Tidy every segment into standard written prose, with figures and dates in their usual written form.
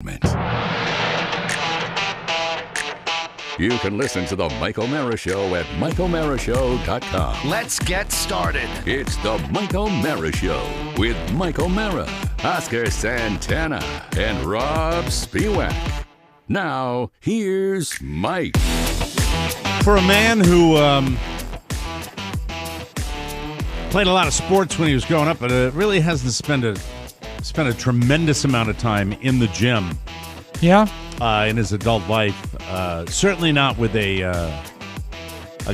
You can listen to The Mike O'Mara Show at MikeO'MaraShow.com. Let's get started. It's The Mike O'Mara Show with Mike O'Mara, Oscar Santana, and Rob Spiewak. Now, here's Mike. For a man who played a lot of sports when he was growing up, but really hasn't spent a tremendous amount of time in the gym. Yeah. In his adult life, certainly not with a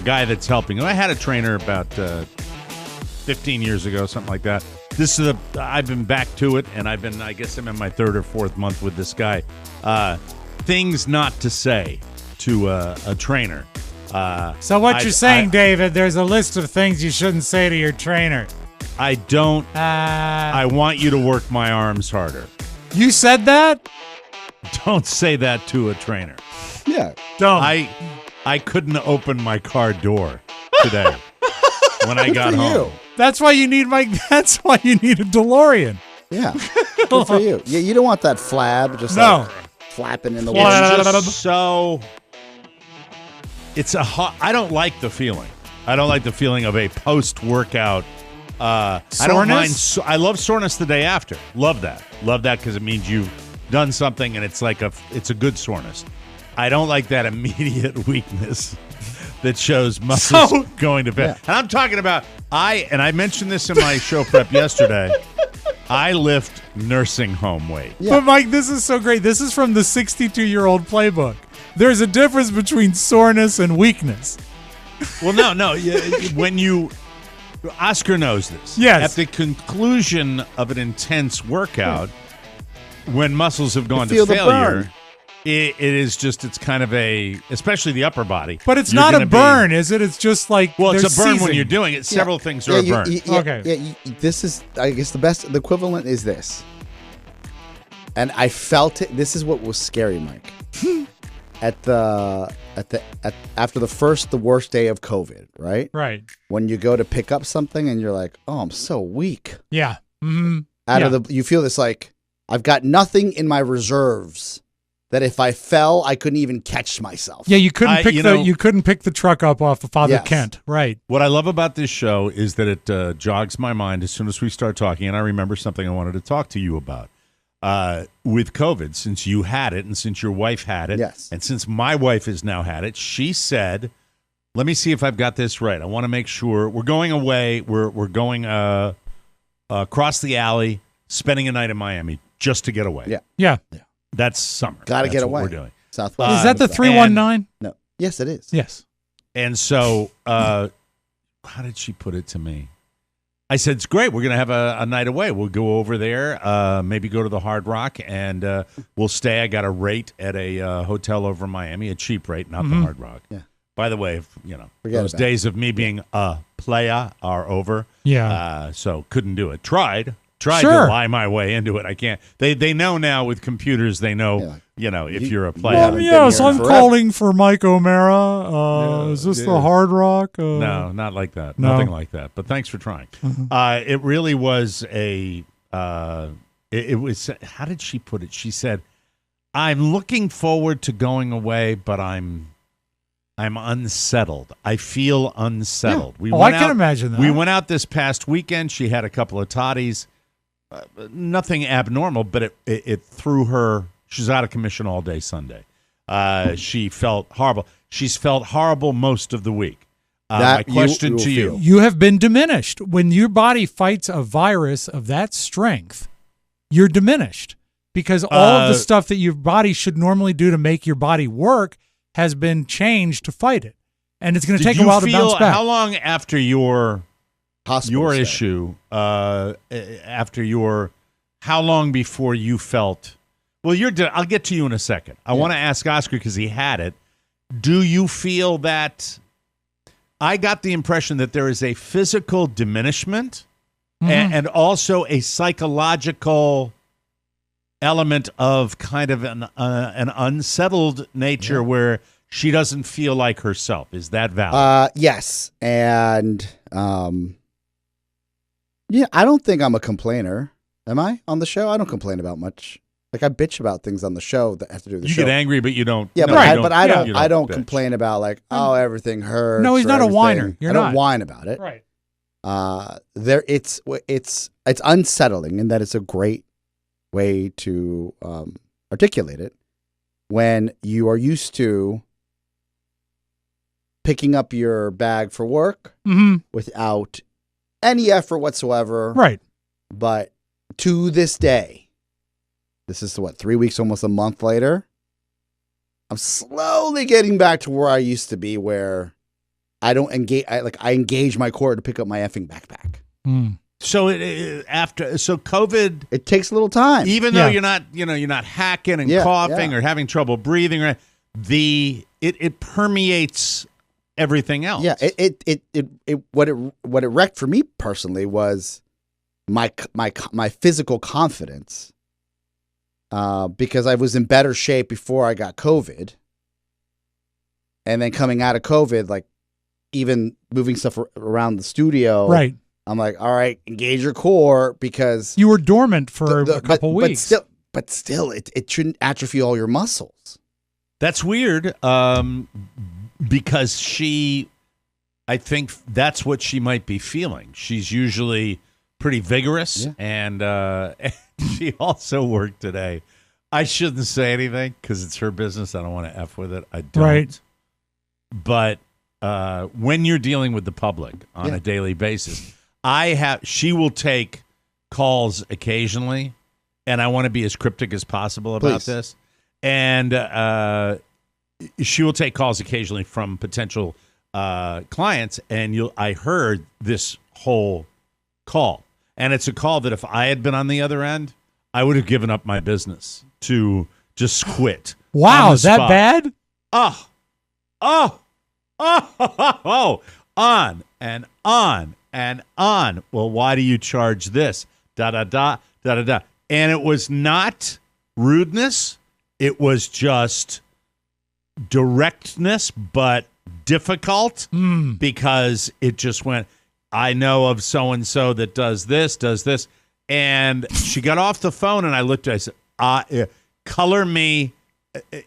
guy that's helping him. I had a trainer about 15 years ago, something like that. I've been back to it, and I guess I'm in my third or fourth month with this guy. Things not to say to a trainer. So what you're saying, David, there's a list of things you shouldn't say to your trainer. I don't. I want you to work my arms harder. You said that? Don't say that to a trainer. Yeah. Don't. I couldn't open my car door today when I got home. That's why you need That's why you need a DeLorean. Yeah. Good for you. Yeah, you don't want that flab just like flapping in the wind. I don't like the feeling. I don't like the feeling of a post-workout. Soreness? I don't mind. I love soreness the day after. Love that because it means you've done something and it's a good soreness. I don't like that immediate weakness that shows muscles going to bed. Yeah. And I'm talking about I mentioned this in my show prep yesterday. I lift nursing home weight. Yeah. But Mike, this is so great. This is from the 62-year-old playbook. There's a difference between soreness and weakness. Well, no. When Oscar knows this. Yes. At the conclusion of an intense workout, when muscles have gone to failure, it's kind of especially the upper body. But it's not a burn, is it? It's just like, well, it's a burn seizing. when you're doing it. Several things are a burn. Okay. This is, I guess, the equivalent is this. And I felt it. This is what was scary, Mike. After the worst day of COVID, right? Right. When you go to pick up something and you're like, oh, I'm so weak. Yeah. Mm-hmm. You feel this like, I've got nothing in my reserves that if I fell, I couldn't even catch myself. Yeah, you couldn't pick the truck up off of Father Kent. Right. What I love about this show is that it jogs my mind as soon as we start talking, and I remember something I wanted to talk to you about. With COVID, since you had it and since your wife had it, and since my wife has now had it, she said, let me see if I've got this right. I want to make sure we're going away. We're going across the alley, spending a night in Miami just to get away. Yeah. That's summer. Got to get away. We're doing. Southwest. Is that the 319? No. Yes, it is. Yes. And so, how did she put it to me? I said, it's great. We're going to have a night away. We'll go over there, maybe go to the Hard Rock, and we'll stay. I got a rate at a hotel over in Miami, a cheap rate, not the Hard Rock. Yeah. By the way, those days of me being a playa are over. Yeah. So couldn't do it. Tried Sure. to lie my way into it. I can't. They know now with computers. They know, if you're a player. Yes, I'm calling for Mike O'Mara. Is this the Hard Rock? No, not like that. No. Nothing like that. But thanks for trying. It really was it was. How did she put it? She said, "I'm looking forward to going away, but I'm unsettled. I feel unsettled." Yeah. I can imagine that. We went out this past weekend. She had a couple of toddies. Nothing abnormal, but it threw her. She's out of commission all day Sunday. She felt horrible. She's felt horrible most of the week. My question to you. You have been diminished. When your body fights a virus of that strength, you're diminished because all of the stuff that your body should normally do to make your body work has been changed to fight it. And it's going to take a while to bounce back. How long after your issue, how long before you felt, I'll get to you in a second. I want to ask Oscar because he had it. Do you feel that, I got the impression that there is a physical diminishment and also a psychological element of kind of an unsettled nature where she doesn't feel like herself. Is that valid? Yes. And I don't think I'm a complainer. Am I on the show? I don't complain about much. Like I bitch about things on the show that have to do with the You show. get angry, but you don't. Yeah, no, but, you but I don't. you I don't bitch. complain about like, oh, everything hurts. No, he's or not a everything. whiner. You're I don't not. whine about it. Right. It's unsettling in that it's a great way to articulate it when you are used to picking up your bag for work without any effort whatsoever. Right. But to this day, this is 3 weeks, almost a month later, I'm slowly getting back to where I used to be, where I don't engage. I engage my core to pick up my effing backpack. So COVID, It takes a little time. even though you're not hacking and coughing or having trouble breathing, or it permeates everything else. Yeah, what it wrecked for me personally was my physical confidence, because I was in better shape before I got COVID, and then coming out of COVID, like even moving stuff around the studio, Right. I'm like, all right, engage your core, because You were dormant for a couple weeks. But still, it shouldn't atrophy all your muscles. That's weird, because I think that's what she might be feeling. She's usually pretty vigorous, and she also worked today. I shouldn't say anything because it's her business. I don't want to F with it. I don't. Right. But when you're dealing with the public on a daily basis, she will take calls occasionally, and I want to be as cryptic as possible about this. And she will take calls occasionally from potential clients, and I heard this whole call, and it's a call that if I had been on the other end, I would have given up my business to just quit. Wow, on the that spot. bad? On and on and on. Well, why do you charge this? Da da da da da da. And it was not rudeness. It was just directness, but difficult because it just went, I know of so-and-so that does this. And she got off the phone, and I looked at her, I said, color me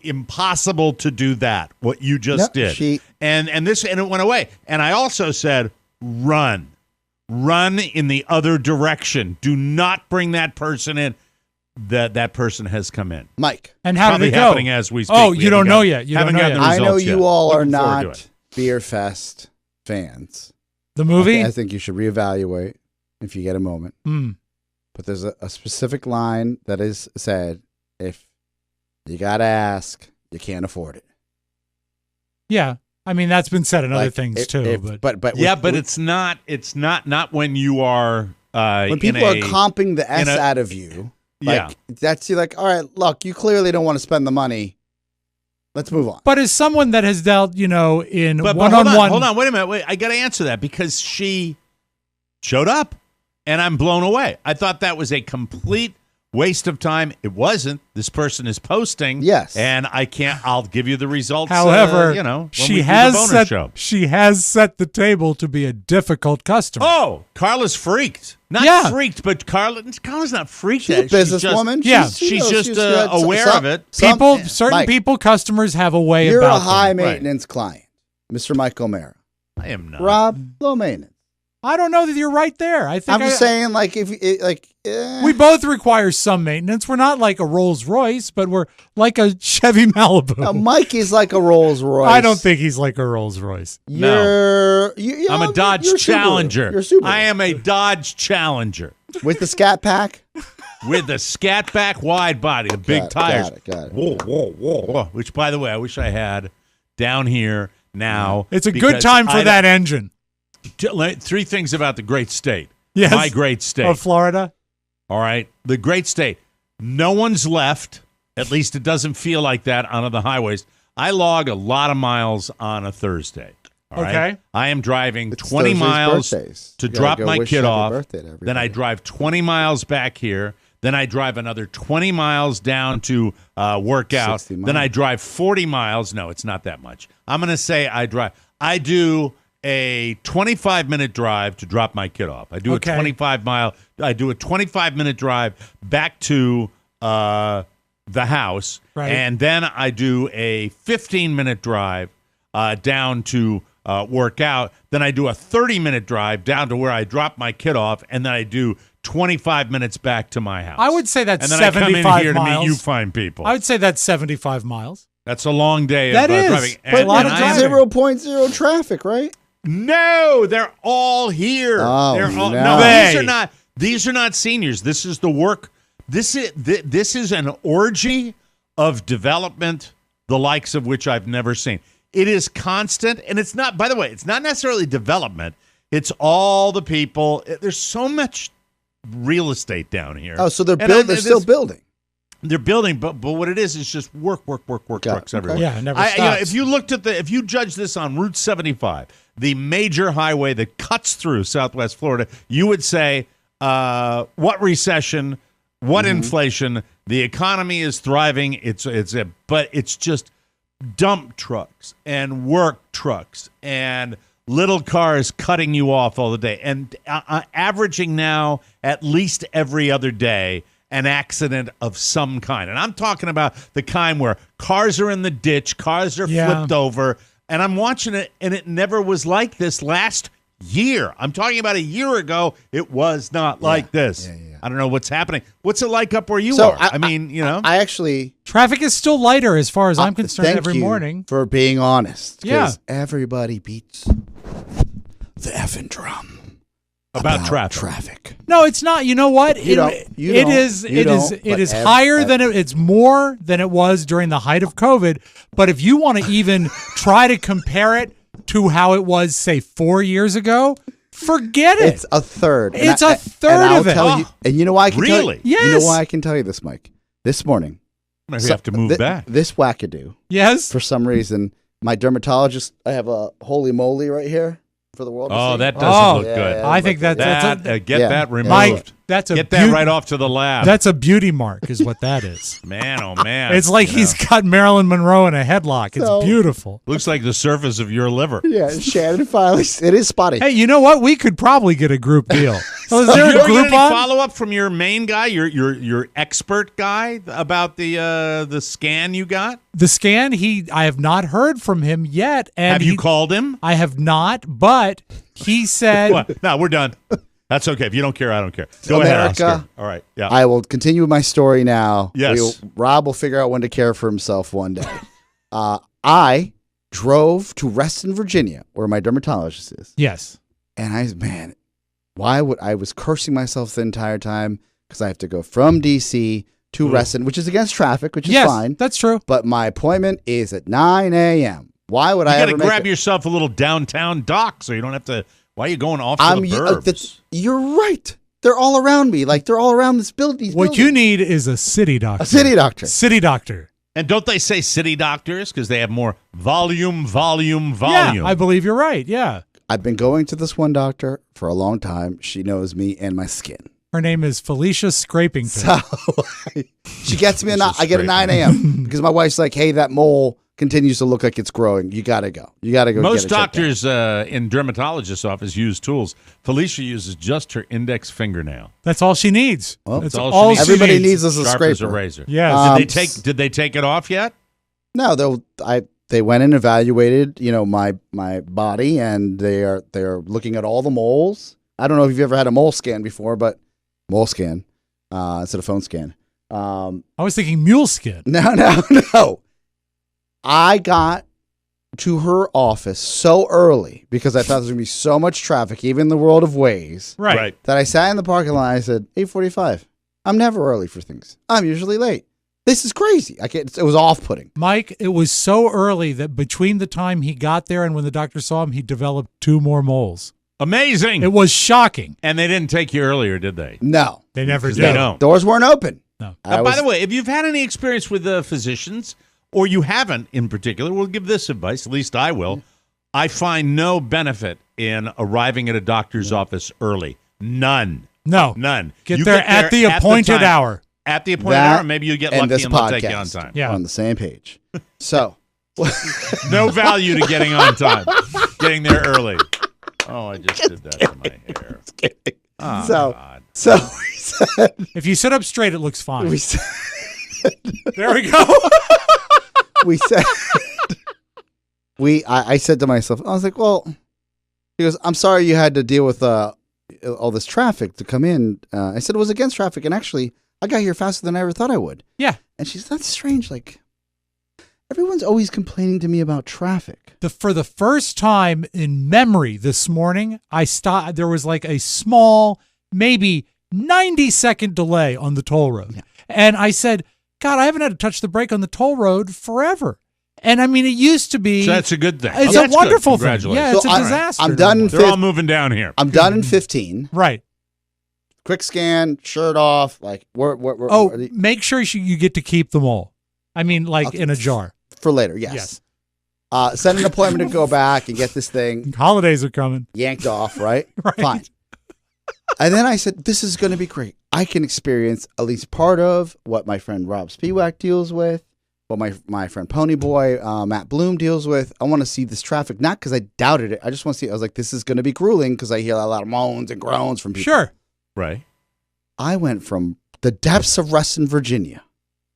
impossible to do that, what you just did. And it went away. And I also said, run in the other direction. Do not bring that person in. That person has come in. Mike. And how Probably did it go? happening as we speak. Oh, you don't know yet. You don't know yet. I know you all are Looking forward to not it. Beer Fest fans. The movie? I think you should reevaluate if you get a moment. But there's a specific line that is said, if you got to ask, you can't afford it. Yeah. I mean, that's been said in other Like, things too. But It's not when you are when people are comping the S out of you. Like, that's you're like, all right, look, you clearly don't want to spend the money. Let's move on. But as someone that has dealt, in But one-on-one. hold on, wait a minute. Wait, I got to answer that because she showed up, and I'm blown away. I thought that was a complete waste of time. It wasn't. This person is posting. Yes. And I'll give you the results. However, when she we do has the bonus set show. she has set the table to be a difficult customer. Oh, Carla's freaked. Not freaked, but Carla's not freaked. She's a businesswoman. Yeah. She's knows just aware of it. Certain customers have a way You're about a high them. maintenance client, Mr. Mike O'Mara. I am not. Rob, low maintenance. I don't know that you're right there. I think I'm just saying, like, we both require some maintenance. We're not like a Rolls Royce, but we're like a Chevy Malibu. Now, Mike is like a Rolls Royce. I don't think he's like a Rolls Royce. I'm I'm a Dodge Challenger. You're Subaru. I am a Dodge Challenger With the Scat Pack. with the scat back wide body, the big tires. Got it. Whoa. Which, by the way, I wish I had down here now. It's a good time for that engine. 3 things about the great state. Yes. My great state. Of Florida. All right. The great state. No one's left. At least it doesn't feel like that on the highways. I log a lot of miles on a Thursday. All right? Okay. I am driving It's 20 Thursday's miles birthdays. to You gotta drop go my wish kid happy off. birthday to everybody. Then I drive 20 miles back here. Then I drive another 20 miles down to work out. 60 miles. Then I drive 40 miles. No, it's not that much. I'm going to say I do a 25-minute drive to drop my kid off. I do a 25-minute drive back to the house, Right. and then I do a 15-minute drive down to work out. Then I do a 30-minute drive down to where I drop my kid off, and then I do 25 minutes back to my house. I would say that's and then 75 I come in here miles. to meet you fine people. I would say that's 75 miles. That's a long day That of is. driving. But a lot of driving. 0.0 traffic, right? No, they're all here. Oh, they're all, no. these are not seniors. This is the work. This is an orgy of development, the likes of which I've never seen. It is constant, and it's not. By the way, it's not necessarily development. It's all the people. There's so much real estate down here. Oh, so they're still building. They're building, but what it is just work trucks everywhere. Yeah, it never stops. If you judge this on Route 75, the major highway that cuts through Southwest Florida, you would say, what recession, what inflation? The economy is thriving. But it's just dump trucks and work trucks and little cars cutting you off all the day, and averaging now at least every other day an accident of some kind. And I'm talking about the kind where cars are in the ditch, cars are flipped over, and I'm watching it, and it never was like this last year. I'm talking about a year ago. It was not like this. Yeah. I don't know what's happening. What's it like up where you So are? I actually Traffic is still lighter as far as I'm concerned thank every you morning. for being honest. 'Cause Yeah. everybody beats the effing drum about traffic. Traffic. No, it's not. You know what? You don't. It is higher than it's more than it was during the height of COVID. But if you want to even try to compare it to how it was, say, 4 years ago, forget it. It's a third. It's a third of it. Tell you, and you know why I can tell Really? you? You Yes. know why I can tell you this, Mike? This morning, Maybe you have to move back. This wackadoo, Yes. for some reason, my dermatologist. I have a holy moly right here for the world. to Oh, see. that doesn't look Yeah, good. yeah. I think get Get Yeah. that removed. Mike, that's a Get that right off to the lab. That's a beauty mark, is what that is. Man, oh man. It's like he's got Marilyn Monroe in a headlock. It's So- beautiful. Looks like the surface of your liver. Yeah, Shannon finally. It is spotty. Hey, you know what? We could probably get a group deal. Oh, is there You a ever get group any on? follow up from your main guy, your expert guy about the scan you got? The scan, I have not heard from him yet. And Have you called him? I have not, but he said What? No, we're done. That's okay. If you don't care, I don't care. Go America, ahead, Oscar. All right. Yeah. I will continue with my story now. Yes. Rob will figure out when to care for himself one day. I drove to Reston, Virginia, where my dermatologist is. yes. And I was cursing myself the entire time because I have to go from DC to Reston, which is against traffic, which is Yes, fine. that's true. But my appointment is at 9 a.m. Why would You I got to ever make grab it? yourself a little downtown dock so you don't have to. Why are you going off to the burbs? You're right. They're all around me. Like, they're all around this building. What you need is a city doctor. A city doctor. City doctor. And don't they say city doctors because they have more volume? Yeah, I believe you're right. Yeah. I've been going to this one doctor for a long time. She knows me and my skin. Her name is Felicia Scrapington. So she gets me I get a 9 a.m. because my wife's like, hey, that mole continues to look like it's growing. You got to go. You got to go. Most get it checked out. doctors in dermatologist's office use tools. Felicia uses just her index fingernail. That's all she needs. Well, That's all all she she needs. Everybody needs. needs us a Sharp as a scraper. razor. Yes. Did they take it off yet? No, they went and evaluated, my body, and they're looking at all the moles. I don't know if you've ever had a mole scan before, but mole scan instead of phone scan. I was thinking mule skin. No. I got to her office so early because I thought there was going to be so much traffic, even in the world of Waze, Right. that I sat in the parking lot and I said, 8:45. I'm never early for things. I'm usually late. This is crazy. It was off-putting. Mike, it was so early that between the time he got there and when the doctor saw him, he developed 2 more moles. Amazing. It was shocking. And they didn't take you earlier, did they? No. They never They did. don't. Doors weren't open. No. By the way, if you've had any experience with physicians, or you haven't in particular, we'll give this advice, at least I will. I find no benefit in arriving at a doctor's office early. None. No. None. Get You there at the appointed time. hour. At the appointed That hour, maybe you get and lucky this and they'll take you on podcast time. Yeah. are on the same page. So, No value to getting on time. Getting there early. Oh, I just did that to my hair. Oh, So- God. so we said, If you sit up straight, it looks fine. we said, There we go. we said, I said to myself, I was like, well, he goes, I'm sorry you had to deal with all this traffic to come in. I said it was against traffic, and actually, I got here faster than I ever thought I would. Yeah. And she's, that's strange. Like, everyone's always complaining to me about traffic. For the first time in memory this morning, I stopped. There was like a small, maybe 90-second delay on the toll road. Yeah. And I said, God, I haven't had to touch the brake on the toll road forever. And I mean, it used to be. So that's a good thing. It's That's a wonderful good. thing. Congratulations. Yeah, it's So a disaster. I'm done in They're all moving down here. I'm done in 15. Right. Quick scan, shirt off. Like, Make sure you get to keep them all. I mean, like in a jar. For later, yes. Set an appointment to go back and get this thing Holidays are coming. yanked off, right? Right. Fine. And then I said, this is going to be great. I can experience at least part of what my friend Rob Spiewak deals with, what my friend Ponyboy, Matt Bloom deals with. I want to see this traffic, not because I doubted it. I just want to see. I was like, this is going to be grueling because I hear a lot of moans and groans from people. Sure. Right. I went from the depths of Reston, Virginia.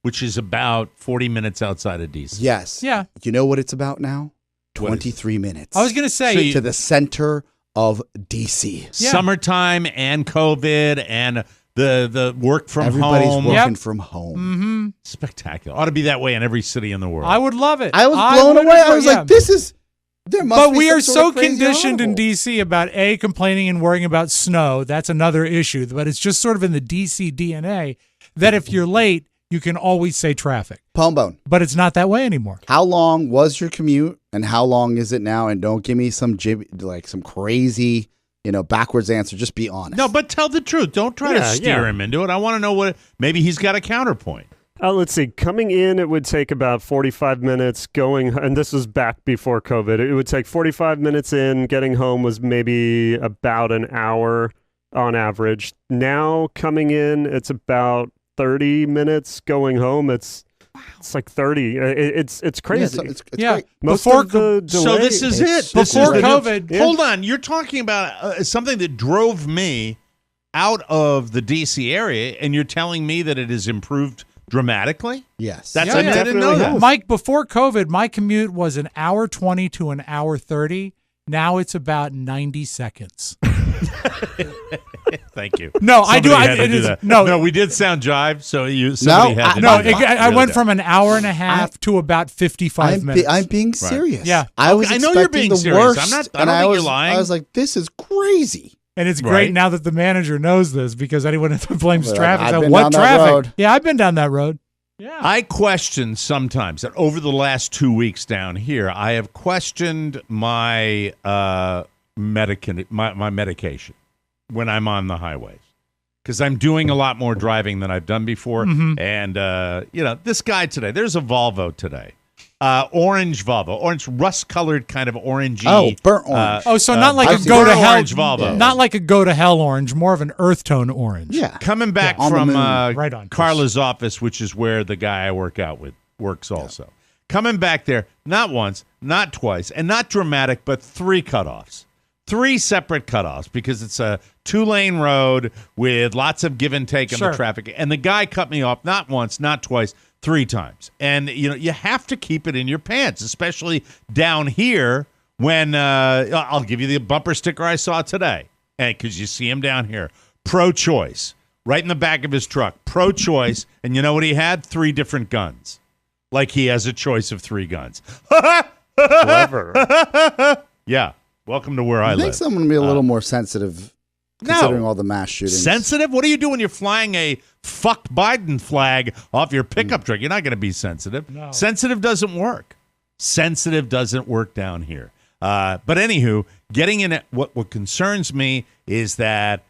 Which is about 40 minutes outside of DC. Yes. Yeah. You know what it's about now? What is it? 23 minutes. I was going to say. So to the center of DC. Yeah. Summertime and COVID and the work from Everybody's home. working Yep. from home. Mm-hmm. Spectacular. Ought to be that way in every city in the world. I would love it. I was blown would away. I agree, was yeah. like, this is. There must But be we some are sort so of crazy conditioned in audible. D.C. about complaining and worrying about snow. That's another issue. But it's just sort of in the D.C. DNA that if you're late, you can always say traffic. Palmbone. But it's not that way anymore. How long was your commute, and how long is it now? And don't give me some crazy, backwards answer. Just be honest. No, but tell the truth. Don't try to steer him into it. I want to know what. Maybe he's got a counterpoint. Let's see. Coming in, it would take about 45 minutes. Going, and this was back before COVID. It would take 45 minutes in. Getting home was maybe about an hour on average. Now coming in, it's about 30 minutes. Going home, it's like 30. It's crazy. Yeah, it's Yeah. great. Most Before of the delay, So this is it. This Before is the- COVID. Hold on. You're talking about something that drove me out of the D.C. area, and you're telling me that it has improved dramatically? Yes. That's Yeah, I yeah. didn't know Definitely that. has. Mike, before COVID, my commute was an hour 20 to an hour 30. Now it's about 90 seconds. Thank you. No, I do. Somebody had to It do is that. no. we did sound jive, so somebody had to No, do that. I Really went did. from an hour and a half to about 55 minutes. I'm being serious. Yeah. I was I know you're expecting being the serious. worst. I'm not- I and don't think was, you're lying. I was like, this is crazy. And it's great Right. now that the manager knows this because anyone that blames Well, traffic I've says, been what down that traffic? road. Yeah, I've been down that road. Yeah. I question sometimes that over the last 2 weeks down here, I have questioned my my medication when I'm on the highways because I'm doing a lot more driving than I've done before. Mm-hmm. And this guy today, there's a Volvo today, orange Volvo, orange rust-colored kind of orangey. Oh, burnt orange. Oh, so not like I've a seen go to burnt hell orange Volvo. Not like a go to hell orange, more of an earth tone orange. Yeah. Coming back on the from moon. Right on. Carla's office, which is where the guy I work out with works also. Coming back there, not once, not twice, and not dramatic, but 3 cutoffs. 3 separate cutoffs because it's a 2-lane road with lots of give and take in Sure. the traffic. And the guy cut me off not once, not twice, 3 times. And, you have to keep it in your pants, especially down here when I'll give you the bumper sticker I saw today. And because you see him down here, pro-choice, right in the back of his truck, pro-choice. And you know what he had? 3 different guns. Like he has a choice of 3 guns. Clever. Yeah. Welcome to where I I think live. someone would be a little more sensitive considering all the mass shootings. Sensitive? What do you do when you're flying a fuck Biden flag off your pickup truck? You're not going to be sensitive. No. Sensitive doesn't work. Sensitive doesn't work down here. But anywho, getting in it, what concerns me is that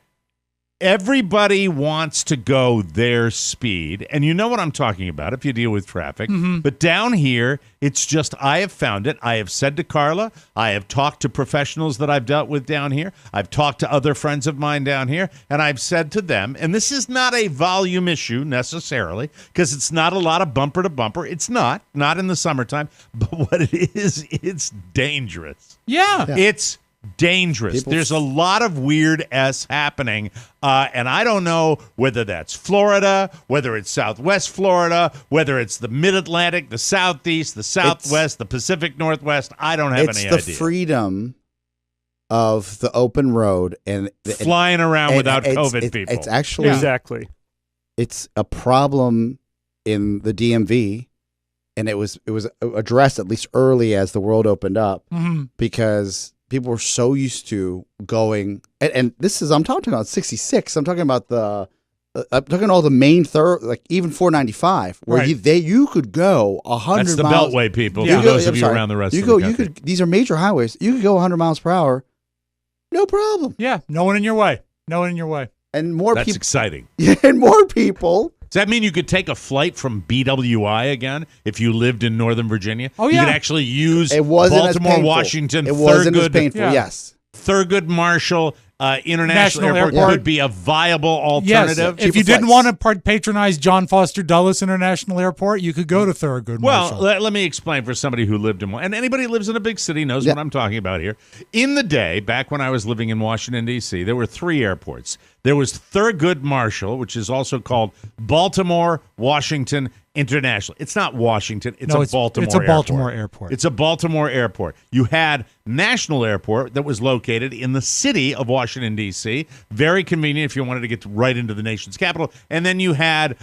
everybody wants to go their speed. And you know what I'm talking about if you deal with traffic. But down here, it's just, I have found it. I have said to Carla, I have talked to professionals that I've dealt with down here. I've talked to other friends of mine down here. And I've said to them, and this is not a volume issue necessarily, because it's not a lot of bumper to bumper. It's not in the summertime. But what it is, it's dangerous. Yeah. It's dangerous. There's a lot of weird S happening, and I don't know whether that's Florida, whether it's Southwest Florida, whether it's the Mid-Atlantic, the Southeast, the Southwest, the Pacific Northwest. I don't have any idea. It's the freedom of the open road and flying around without COVID people. It's actually exactly. It's a problem in the DMV, and it was addressed at least early as the world opened up because people were so used to going, and this is, I'm talking about 66. I'm talking about I'm talking all the main like even 495, where you could go 100 That's the miles. Beltway people. For those of you around the rest of the country. These are major highways. You could go 100 miles per hour, no problem. Yeah, no one in your way. No one in your way. And more people. That's exciting. And more people. Does that mean you could take a flight from BWI again if you lived in Northern Virginia? Oh, yeah. You could actually use It wasn't as Baltimore, painful. Washington, It wasn't as Thurgood, painful. Yes. Thurgood Marshall International Airport could be a viable alternative. Yes. If you didn't want to patronize John Foster Dulles International Airport, you could go to Thurgood Marshall. Well, let me explain for somebody who lived in one, and anybody who lives in a big city knows what I'm talking about here. In the day, back when I was living in Washington, D.C., there were 3 airports. There was Thurgood Marshall, which is also called Baltimore Washington International. It's not Washington. It's a Baltimore It's a Baltimore airport. It's a Baltimore airport. You had National Airport that was located in the city of Washington, D.C. Very convenient if you wanted to get right into the nation's capital. And then you had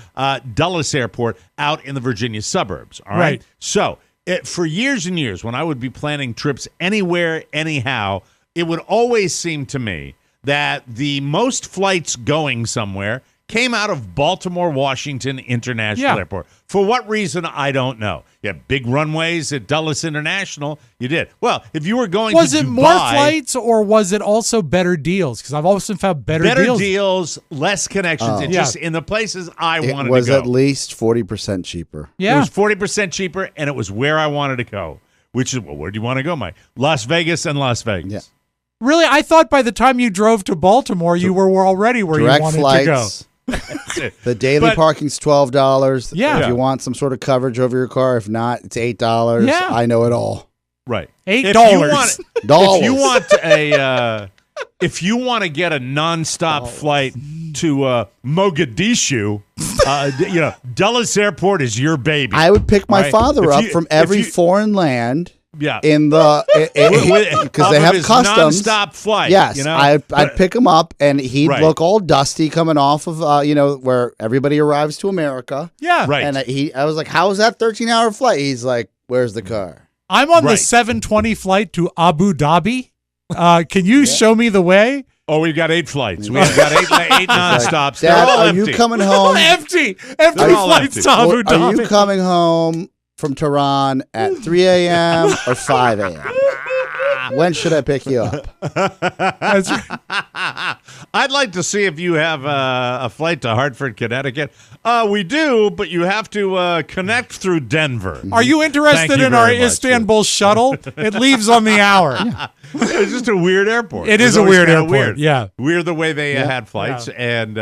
Dulles Airport out in the Virginia suburbs. All right. So for years and years, when I would be planning trips anywhere, anyhow, it would always seem to me that the most flights going somewhere came out of Baltimore Washington International Airport. For what reason, I don't know. You have big runways at Dulles International. You did. Well, if you were going was to it Dubai, more flights or was it also better deals? Because I've also found better deals, less connections. It just in the places I wanted to go. It was at least 40% cheaper. Yeah. It was 40% cheaper, and it was where I wanted to go, which is, well, where do you want to go, Mike? Las Vegas and Las Vegas. Yeah. Really? I thought by the time you drove to Baltimore, you were already where you wanted flights, to go. The daily parking's $12. Yeah. If you want some sort of coverage over your car, if not, it's $8. Yeah. I know it all. Right. $8. If you want to get a nonstop flight to Mogadishu, Dulles Airport is your baby. I would pick my father up from every foreign land. Yeah, in the because they have customs nonstop flight. Yes, I'd pick him up, and he'd look all dusty coming off of where everybody arrives to America. Yeah, right. And I was like, "How was that 13-hour flight?" He's like, "Where's the car?" I'm on the 7:20 flight to Abu Dhabi. Can you show me the way? Oh, we've got 8 flights. We've got eight nonstops. Dad, They're all are empty. you coming home? Empty flights to Abu Dhabi. Are you coming home from Tehran at 3 a.m. or 5 a.m.? When should I pick you up? That's right. I'd like to see if you have a flight to Hartford, Connecticut. We do, but you have to connect through Denver. Are you interested in our Istanbul shuttle? It leaves on the hour. It's just a weird airport. It is a weird airport. Weird. Yeah. Weird the way they had flights. Yeah. And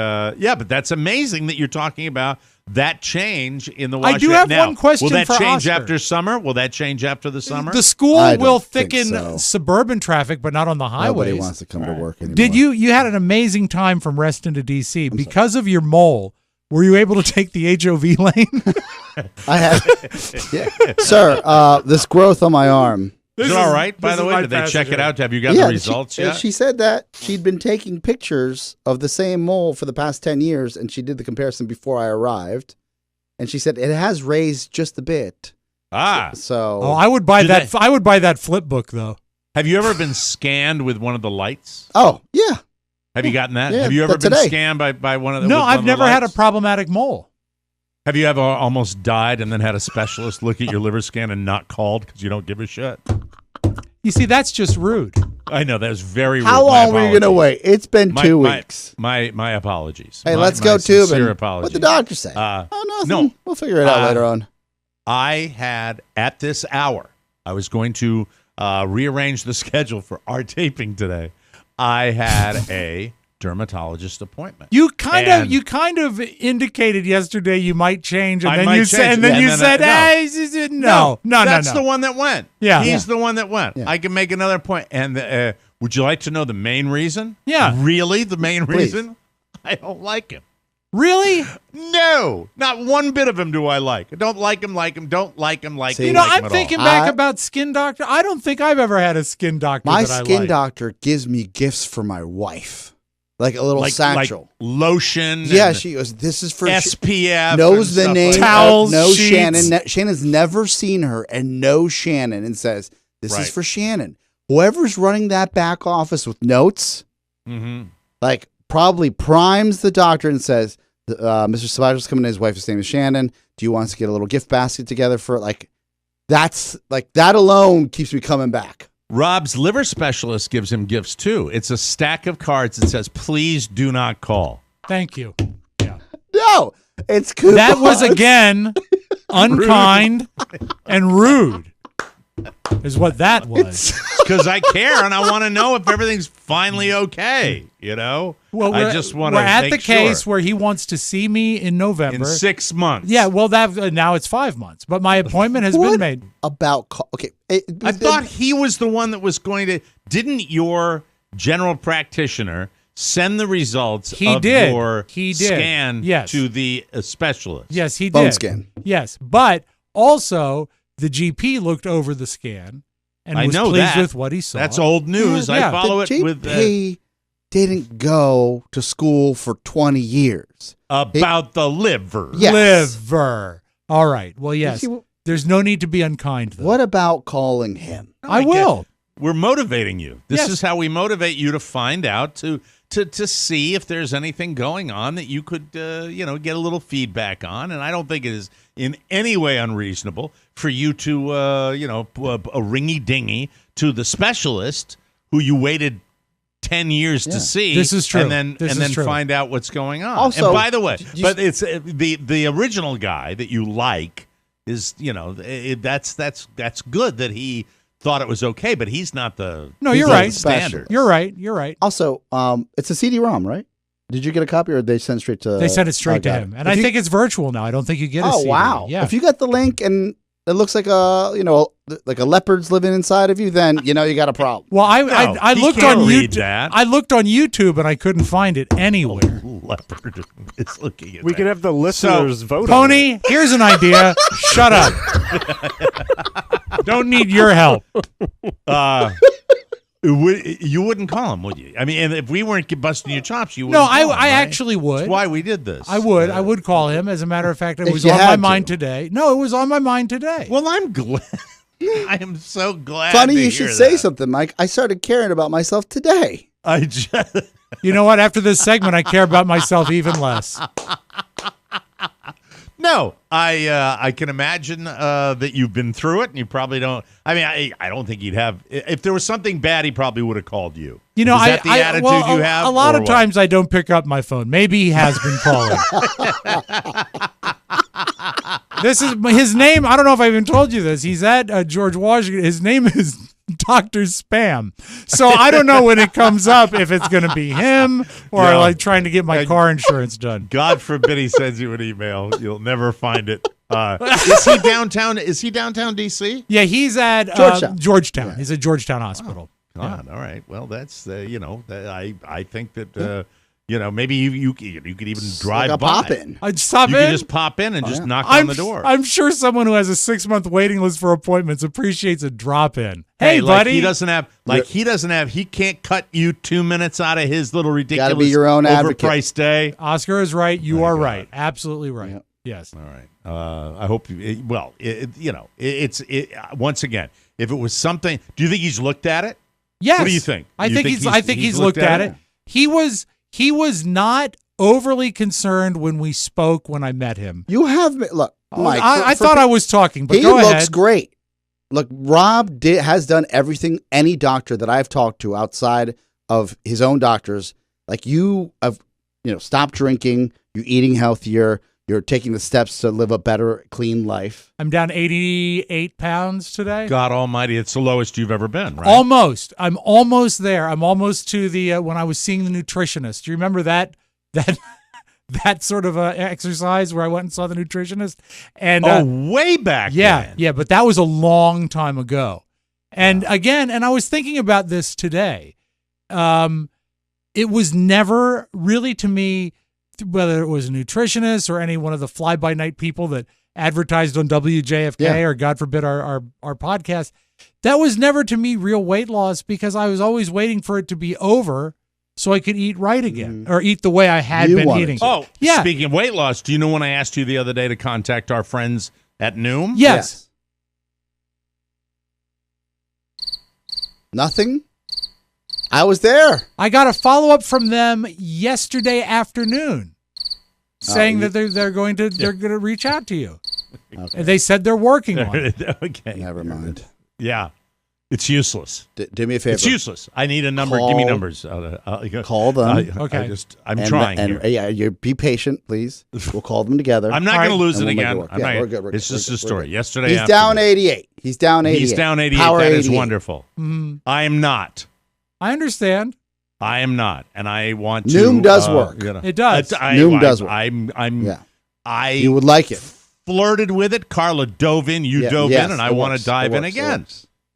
but that's amazing that you're talking about that change in the Washington. I do have one question for Will that change Oscar. after summer? Will that change after the summer? The school will thicken so. Suburban traffic, but not on the highways. Nobody wants to come to work anymore. Did you had an amazing time from Reston to D.C. because of your mole? Were you able to take the HOV lane? I had, sir. This growth on my arm. Is it all right, by the way? Did they check it out? Have you got the results yet? She said that she'd been taking pictures of the same mole for the past 10 years, and she did the comparison before I arrived. And she said it has raised just a bit. So I would buy that. I would buy that flip book though. Have you ever been scanned with one of the lights? Oh, yeah. Have you gotten that? Yeah, have you ever been today. scanned by one of the? No, with I've one never of the had a lights? problematic mole. Have you ever almost died and then had a specialist look at your liver scan and not called because you don't give a shit? You see, that's just rude. I know that was very rude. How long were you going to wait? It's been 2 weeks. My apologies. Hey, let's my go tubing. sincere apologies. What'd the doctor say? Nothing. No, we'll figure it out later on. I had at this hour. I was going to rearrange the schedule for our taping today. I had a dermatologist appointment. You kind of indicated yesterday you might change, and then you said, no. That's the one that went. Yeah, he's the one that went. Yeah. I can make another point, and Would you like to know the main reason? Yeah. Really? The main Please. reason? I don't like him. Really? No, not one bit of him do I like. I don't like him, don't like him, like See, him. You know, like him I'm at thinking all. back about skin doctor. I don't think I've ever had a skin doctor My that I skin like. doctor gives me gifts for my wife, like a little like satchel. lotion. Yeah, and she goes, this is for SPF. knows and the stuff name. like Towels, knows sheets. Shannon. Shannon's never seen her and knows Shannon and says, this Right. is for Shannon. Whoever's running that back office with notes, Mm-hmm. like probably primes the doctor and says, Mr. Sabajo's coming in, his wife's name is Shannon. Do you want us to get a little gift basket together for it? Like, that's like that alone keeps me coming back. Rob's liver specialist gives him gifts too. It's a stack of cards that says, please do not call. Thank you. Yeah. No, it's cool. That was, again, unkind and rude, is what that was. Because I care and I want to know if everything's finally okay, you know? Well, I just want we're to at make the case sure. where he wants to see me in November. In 6 months. Yeah, well, that now it's 5 months, but my appointment has been What made. about okay? I thought he was the one that was going to. Didn't your general practitioner send the results He of did. your He did. scan Yes. to the specialist? Yes, he Bone did. scan. Yes, but also the GP looked over the scan and I was know pleased that. with what he saw. That's old news. Yeah. I follow the it with GP didn't go to school for 20 years. about the liver. Yes. Liver. All right. Well, yes. See, There's no need to be unkind, though. what about calling him? I will. We're motivating you. This Yes. is how we motivate you to find out to see if there's anything going on that you could get a little feedback on. And I don't think it is in any way unreasonable for you to a ringy dingy to the specialist who you waited 10 years to see. This is true. And then This is true. find out what's going on. Also, and by the way, you- but it's the original guy that you like is that's good that he thought it was okay, but he's not the No, he's you're not right. the standard. You're right. You're right. Also, it's a CD-ROM, right? Did you get a copy, or did they send straight to? They sent it straight to got him, it. and If I you- think it's virtual now. I don't think you get a Oh CD. wow! Yeah. If you got the link and it looks like like a leopard's living inside of you, then you got a problem. well, I he looked can't on read YouTube. that. I looked on YouTube and I couldn't find it anywhere. Leopard is looking at We that. can have the listeners vote on it. Pony, here's an idea. Shut up. Don't need your help. You wouldn't call him, would you? I mean, and if we weren't busting your chops, you No, wouldn't. I call him, right? actually would. That's why we did this. I would. I would call him. As a matter of fact, it If was you on my had mind to. today. No, it was on my mind today. Well, I'm glad. I am so glad. Funny to you hear should say that. something, Mike. I started caring about myself today. I just. You know what? After this segment, I care about myself even less. No, I can imagine that you've been through it, and you probably don't. I mean, I don't think he'd have. If there was something bad, he probably would have called you. You know, is that the attitude well, you have? A lot or of what? times I don't pick up my phone. Maybe he has been calling. This is his name. I don't know if I even told you this. He's at George Washington. His name is Dr. Spam. So I don't know when it comes up if it's going to be him or Yeah. like trying to get my car insurance done. God forbid he sends you an email. You'll never find it. Is he downtown? Is he downtown D.C.? Yeah, he's at Georgetown. He's at Georgetown Hospital. God, all right. Well, that's I think that maybe you could even drive Like a by. pop-in. I'd stop You in. could just pop in and just yeah. knock on the door. I'm sure someone who has a 6-month waiting list for appointments appreciates a drop in. Hey, Hey, like buddy. he can't cut you 2 minutes out of his little ridiculous Gotta be your own advocate. overpriced day. Oscar is right. You My are God. right. Absolutely right. Yep. Yes. All right. I hope it's once again, if it was something, do you think he's looked at it? Yes. What do you think? I You think he's looked at it. He was not overly concerned when we spoke when I met him. You have look, Mike. I thought I was talking, but he go looks ahead. great. Look, Rob has done everything any doctor that I've talked to outside of his own doctors. Like you have, stopped drinking. You're eating healthier. You're taking the steps to live a better, clean life. I'm down 88 pounds today. God Almighty, it's the lowest you've ever been, right? Almost. I'm almost there. I'm almost to the when I was seeing the nutritionist. Do you remember that sort of exercise where I went and saw the nutritionist? And way back. then. yeah, but that was a long time ago. And again, and I was thinking about this today. It was never really to me, whether it was a nutritionist or any one of the fly-by-night people that advertised on WJFK or God forbid our podcast, that was never to me real weight loss because I was always waiting for it to be over so I could eat right again or eat the way I had been eating. Oh, yeah. Speaking of weight loss, do you know when I asked you the other day to contact our friends at Noom? Yes. Nothing? I was there. I got a follow-up from them yesterday afternoon saying that they're going to reach out to you. Okay. They said they're working on it. Okay. Never mind. Yeah. It's useless. Do me a favor. It's useless. I need a number. Give me numbers. Call them. Okay. I'm trying here. Yeah, you be patient, please. We'll call them together. I'm not going to lose it again. We're good. It's just a story. Yesterday He's down 88. He's down 88. He's down 88. Power That 88. is wonderful. Mm-hmm. I am not. I understand. I am not. And I want to. Noom does work. It does. Noom does work. You would like it. Flirted with it. Carla dove in. You dove in, and I want to dive in again.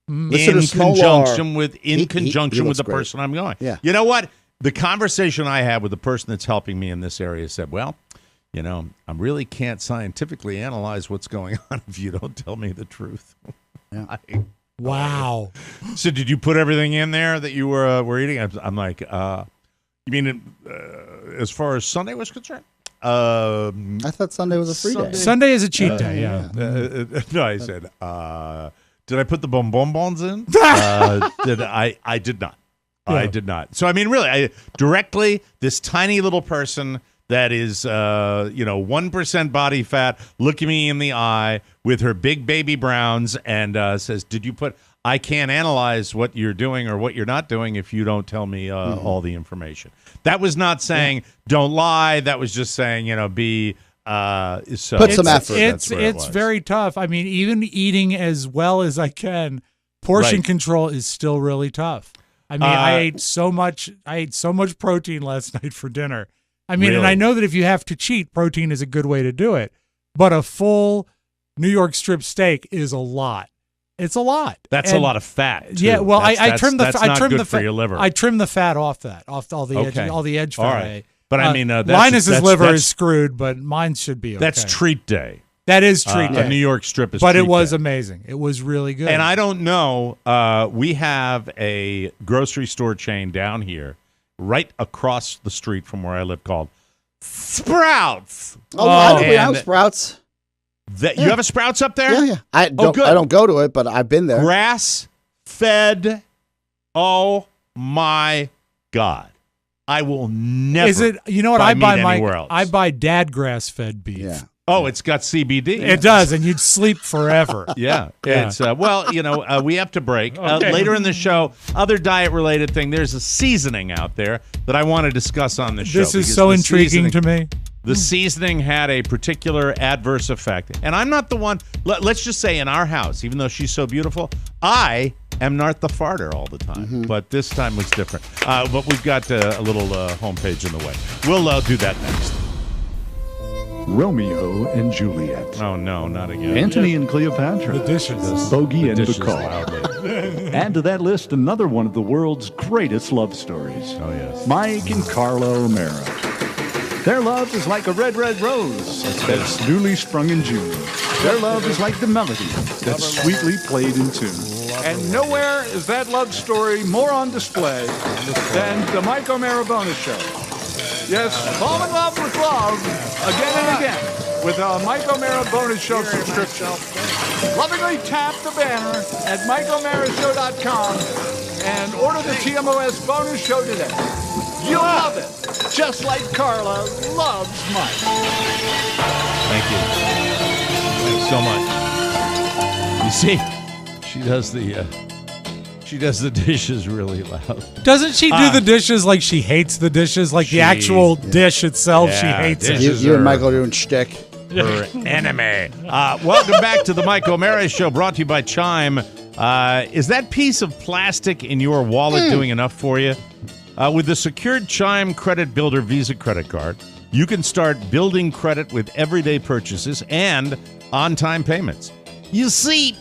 In conjunction with the person I'm going. Yeah. You know what? The conversation I had with the person that's helping me in this area said, well, you know, I really can't scientifically analyze what's going on if you don't tell me the truth. Yeah. Wow. So did you put everything in there that you were eating? I'm like, you mean as far as Sunday was concerned? I thought Sunday was a free day. Sunday is a cheat day, yeah. No, I said, did I put the bonbons in? I did not. Yeah. I did not. So, I mean, really, directly, this tiny little person that is, 1% body fat, looking me in the eye with her big baby browns and says, did you put, I can't analyze what you're doing or what you're not doing if you don't tell me all the information. That was not saying, don't lie. That was just saying, be... put some effort. It's very tough. I mean, even eating as well as I can, portion control is still really tough. I mean, I ate so much protein last night for dinner. I mean, and I know that if you have to cheat, protein is a good way to do it. But a full New York strip steak is a lot. It's a lot. That's a lot of fat. Too. Yeah, well, I trimmed the fat. I trimmed the for your liver. I trimmed the fat off all the edge fat. All right. But I mean, Linus's liver is screwed, but mine should be okay. That's treat day. That is treat day. New York strip is but treat it was day. amazing. It was really good. And I don't know. We have a grocery store chain down here, right across the street from where I live, called Sprouts. We have Sprouts. You have a Sprouts up there? Yeah. I don't go to it, but I've been there. Grass fed. Oh my God. I will never. Is it? You know what I buy? Else. I buy dad grass fed beef. Yeah. Oh, it's got CBD. It does, and you'd sleep forever. Yeah. It's we have to break. Okay. Later in the show, other diet-related thing, there's a seasoning out there that I want to discuss on the show. This is so intriguing to me. The seasoning had a particular adverse effect. And I'm not the one, let's just say in our house, even though she's so beautiful, I am not the farter all the time. Mm-hmm. But this time was different. But we've got a little homepage in the way. We'll do that next. Romeo and Juliet. Oh, no, not again. Antony and Cleopatra. The dishes. Bogey and Bacall. Add to that list another one of the world's greatest love stories. Oh, yes. Mike and Carla O'Mara. Their love is like a red, red rose that's newly sprung in June. Their love is like the melody that's sweetly played in tune. And nowhere is that love story more on display than the Mike O'Mara Bonus Show. Yes, fall in love with love again and again with a Mike O'Mara Bonus Show subscription. Lovingly tap the banner at MikeO'MaraShow.com and order the TMOS Bonus Show today. You'll love it, just like Carla loves Mike. Thank you. Thanks so much. You see, she does the dishes really loud. Doesn't she do the dishes like she hates the dishes? Like the actual dish itself, she hates it. You and Michael doing shtick. Her enemy. Welcome back to the Mike O'Mara Show, brought to you by Chime. Is that piece of plastic in your wallet doing enough for you? With the secured Chime Credit Builder Visa credit card, you can start building credit with everyday purchases and on-time payments. You see,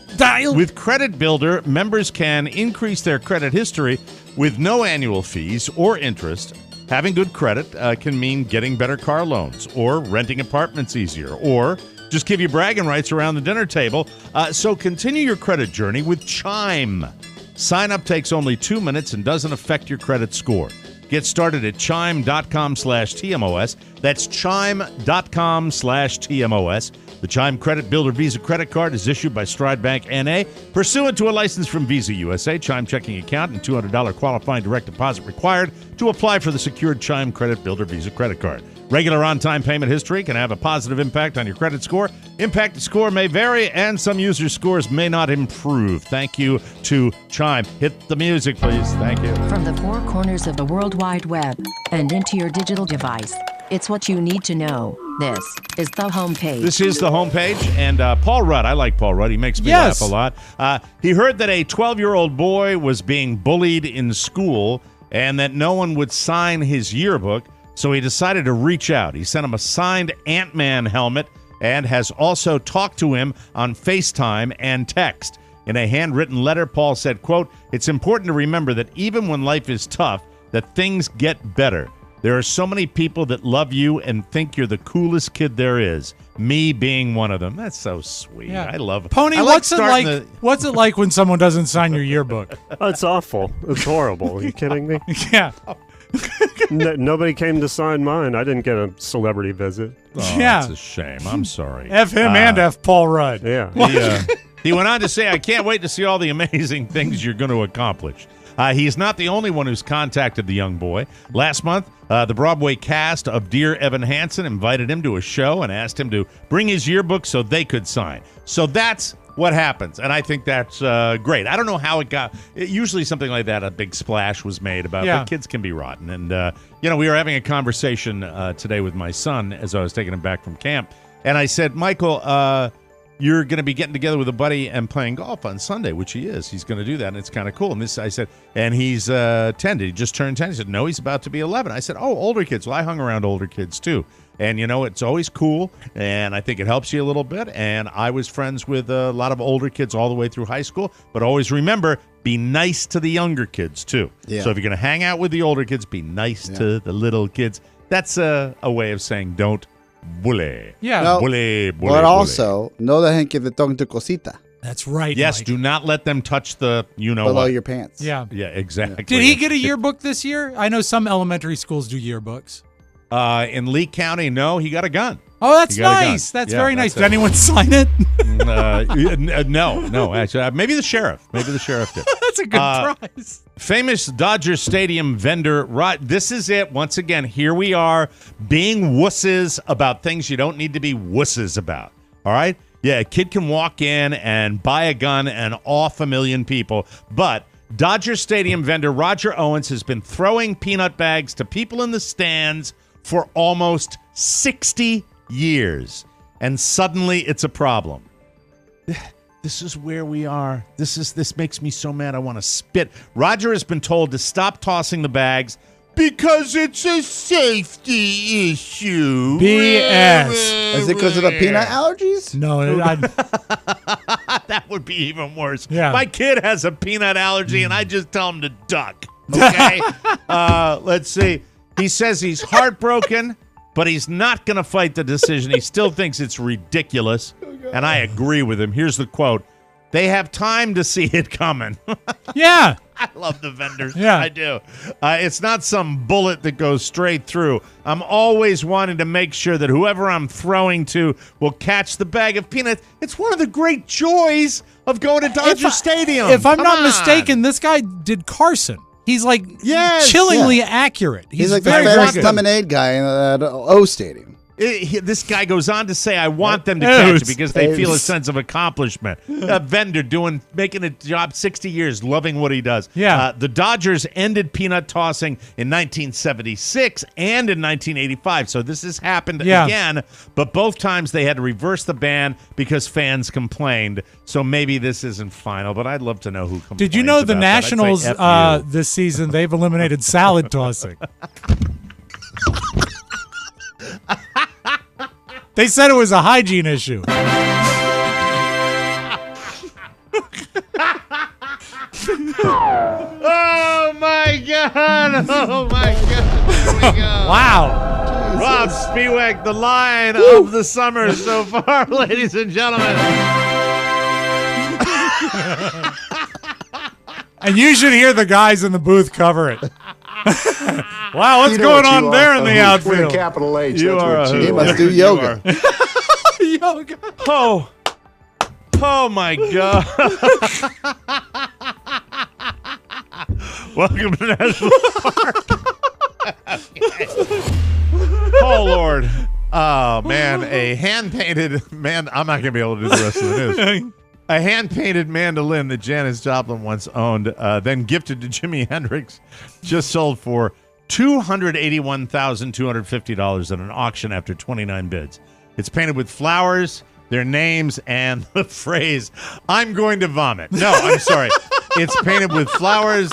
with Credit Builder, members can increase their credit history With no annual fees or interest, having good credit can mean getting better car loans or renting apartments easier or just give you bragging rights around the dinner table. So continue your credit journey with Chime. Sign up takes only 2 minutes and doesn't affect your credit score. Get started at chime.com/TMOS. That's chime.com/TMOS. The Chime Credit Builder Visa credit card is issued by Stride Bank N.A. Pursuant to a license from Visa USA, Chime checking account and $200 qualifying direct deposit required to apply for the secured Chime Credit Builder Visa credit card. Regular on-time payment history can have a positive impact on your credit score. Impacted score may vary, and some users' scores may not improve. Thank you to Chime. Hit the music, please. Thank you. From the four corners of the World Wide Web and into your digital device, it's what you need to know. This is the homepage. This is the homepage, and Paul Rudd. I like Paul Rudd. He makes me laugh a lot. He heard that a 12-year-old boy was being bullied in school and that no one would sign his yearbook, so he decided to reach out. He sent him a signed Ant-Man helmet and has also talked to him on FaceTime and text. In a handwritten letter, Paul said, quote, "It's important to remember that even when life is tough, that things get better. There are so many people that love you and think you're the coolest kid there is. Me being one of them." That's so sweet. Yeah. I love it. Pony, what's it like when someone doesn't sign your yearbook? Oh, it's awful. It's horrible. Are you kidding me? Yeah. Nobody came to sign mine. I didn't get a celebrity visit. Oh, Yeah. That's a shame. I'm sorry. F him and F Paul Rudd. Yeah. He went on to say, "I can't wait to see all the amazing things you're going to accomplish." He's not the only one who's contacted the young boy. Last month, the Broadway cast of Dear Evan Hansen invited him to a show and asked him to bring his yearbook so they could sign. So that's what happens, and I think that's great. I don't know how it got. Usually something like that, a big splash was made about, but kids can be rotten. And, we were having a conversation today with my son as I was taking him back from camp, and I said, "Michael, you're going to be getting together with a buddy and playing golf on Sunday," which he is. He's going to do that, and it's kind of cool. And I said, and he's 10. Did he just turn 10? He said, "No, he's about to be 11. I said, "Oh, older kids." Well, I hung around older kids, too. And, it's always cool, and I think it helps you a little bit. And I was friends with a lot of older kids all the way through high school. But always remember, be nice to the younger kids, too. Yeah. So if you're going to hang out with the older kids, be nice to the little kids. That's a way of saying don't bully. Yeah. No, Bully. but also, no dejen que te toquen tu cosita That's right. Yes, Mike. do not let them touch the below what. your pants. Yeah. Yeah, exactly. Did he get a yearbook this year? I know some elementary schools do yearbooks. In Lee County, no, he got a gun. Oh, that's He got a gun. nice. That's Yeah, very nice. that's Did anyone sign it? No, actually, maybe the sheriff. Maybe the sheriff did. That's a good prize. Famous Dodger Stadium vendor, this is it. Once again, here we are being wusses about things you don't need to be wusses about. All right? Yeah, a kid can walk in and buy a gun and off 1 million people, but Dodger Stadium vendor Roger Owens has been throwing peanut bags to people in the stands for almost 60 years. And suddenly it's a problem. This is where we are. This makes me so mad I want to spit. Roger has been told to stop tossing the bags because it's a safety issue. BS. Is it because of the peanut allergies? No, That would be even worse. Yeah. My kid has a peanut allergy, and I just tell him to duck. Okay? Let's see. He says he's heartbroken, but he's not going to fight the decision. He still thinks it's ridiculous, and I agree with him. Here's the quote. "They have time to see it coming." yeah. I love the vendors. Yeah. I do. It's not some bullet that goes straight through. I'm always wanting to make sure that whoever I'm throwing to will catch the bag of peanuts. It's one of the great joys of going to Dodger Stadium. If I'm Come not on. mistaken, this guy did Carson. He's like chillingly accurate. He's like very the Ferris good. Lemonade guy at O Stadium. This guy goes on to say, "I want them to catch it because they feel a Yes. sense of accomplishment." A vendor making a job 60 years, loving what he does. Yeah. The Dodgers ended peanut tossing in 1976 and in 1985. So this has happened again, but both times they had to reverse the ban because fans complained. So maybe this isn't final, but I'd love to know who complained. Did you know the about that. I'd say Nationals F you. this season, they've eliminated salad tossing? They said it was a hygiene issue. Oh my Oh, my God. There we go. Wow. Rob Spiewak, the line of the summer so far, ladies and gentlemen. And you should hear the guys in the booth cover it. Wow, what's going on there in the outfield? Capital H. You are a He must do yoga. Yoga. Oh my God. Welcome to National Park. Oh, Lord. Oh, man. A hand-painted man. I'm not going to be able to do the rest of the news. A hand-painted mandolin that Janis Joplin once owned, then gifted to Jimi Hendrix, just sold for $281,250 at an auction after 29 bids. It's painted with flowers, their names, and the phrase, "I'm going to vomit." No, I'm sorry. It's painted with flowers,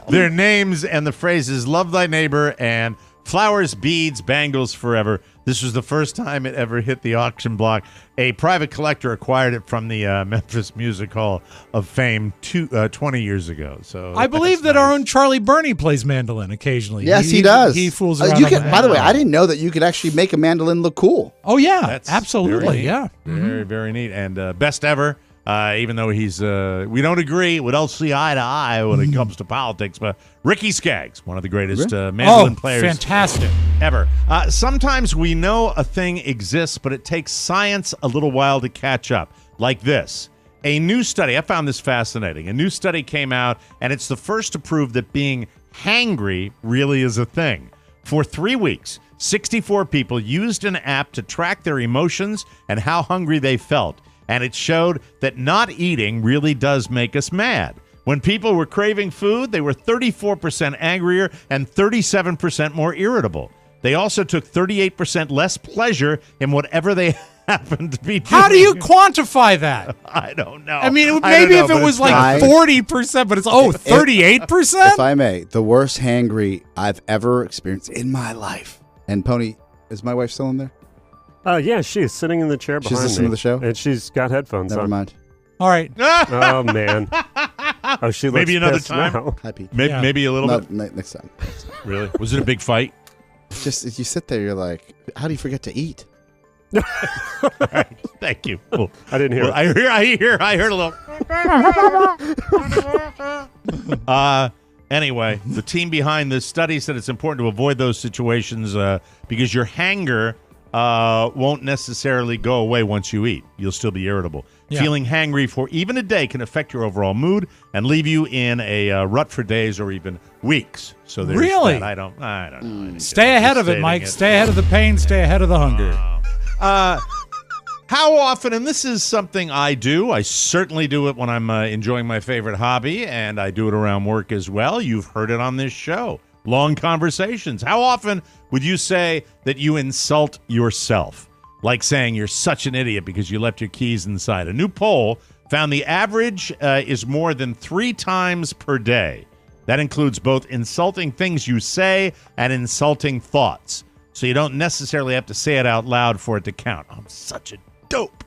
their names, and the phrases, "Love thy neighbor," and "Flowers, beads, bangles, forever." This was the first time it ever hit the auction block. A private collector acquired it from the Memphis Music Hall of Fame 20 years ago. So I believe that our own Charlie Burney plays mandolin occasionally. Yes, he does. He fools around. You on can, the by the way, mandolin. I didn't know that you could actually make a mandolin look cool. Oh, yeah. That's Absolutely. very neat. Yeah. Very, very neat. And best ever, even though we don't agree, we don't see eye to eye when it comes to politics, but Ricky Skaggs, one of the greatest mandolin players fantastic. ever. Sometimes we know a thing exists, but it takes science a little while to catch up. Like this. A new study, I found this fascinating. A new study came out, and it's the first to prove that being hangry really is a thing. For 3 weeks, 64 people used an app to track their emotions and how hungry they felt. And it showed that not eating really does make us mad. When people were craving food, they were 34% angrier and 37% more irritable. They also took 38% less pleasure in whatever they happened to be doing. How do you quantify that? I don't know. I mean, I maybe don't if know, it but was it's like fine. 40%, but it's 38%? If I may, the worst hangry I've ever experienced in my life. And Pony, is my wife still in there? Yeah, she's sitting in the chair She's behind listening me. to the show? And she's got headphones Never on. mind. All right. Oh, man. Oh, she looks Maybe another pissed time. now. Hi, Pete. Maybe, Yeah. maybe a little No, bit. next time. Really? Was it a big fight? Just if you sit there, you're like, how do you forget to eat? Thank you. Well, I didn't hear it. I heard a little. Anyway, the team behind this study said it's important to avoid those situations because your hanger won't necessarily go away once you eat. You'll still be irritable. Yeah. Feeling hangry for even a day can affect your overall mood and leave you in a rut for days or even weeks. So there's Really? that. I don't know. anything. Stay ahead of it, Stating Mike. Stay ahead of the pain. Stay ahead of the hunger. How often, and this is something I do, I certainly do it when I'm enjoying my favorite hobby, and I do it around work as well. You've heard it on this show. Long conversations. How often would you say that you insult yourself? Like saying you're such an idiot because you left your keys inside. A new poll found the average is more than 3 times per day. That includes both insulting things you say and insulting thoughts. So you don't necessarily have to say it out loud for it to count. I'm such a dope.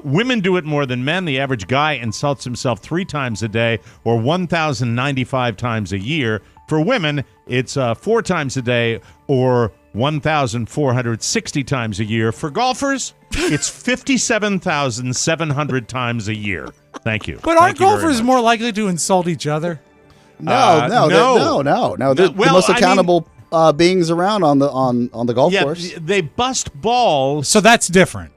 Women do it more than men. The average guy insults himself 3 times a day or 1,095 times a year. For women, it's 4 times a day or 1,460 times a year. For golfers, it's 57,700 times a year. Thank you. But aren't Thank you very golfers much. more likely to insult each other? No. no. They're Well, the most I mean- accountable beings around on the golf Yeah, course. they bust balls. So that's different.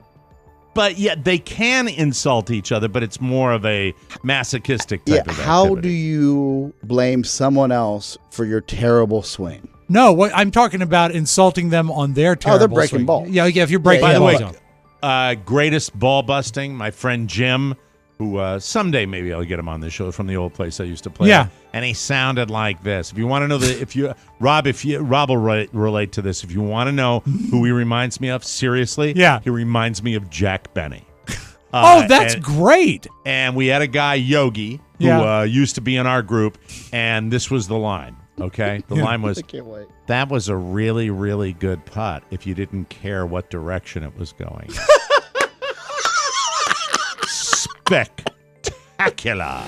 But yet they can insult each other, but it's more of a masochistic type of How activity. do you blame someone else for your terrible swing? No, what I'm talking about insulting them on their terrible they're breaking swing. balls. Yeah, if you're breaking By the balls. way, greatest ball busting, my friend Jim, who someday maybe I'll get him on this show from the old place I used to play. Yeah. at, and he sounded like this. If you want to know Rob will relate to this. If you want to know who he reminds me of, seriously, Yeah. he reminds me of Jack Benny. Oh, that's and- great. And we had a guy, Yogi, who Yeah. used to be in our group, and this was the line, okay? The line was, I can't wait. that was a really, really good putt if you didn't care what direction it was going. Spectacular.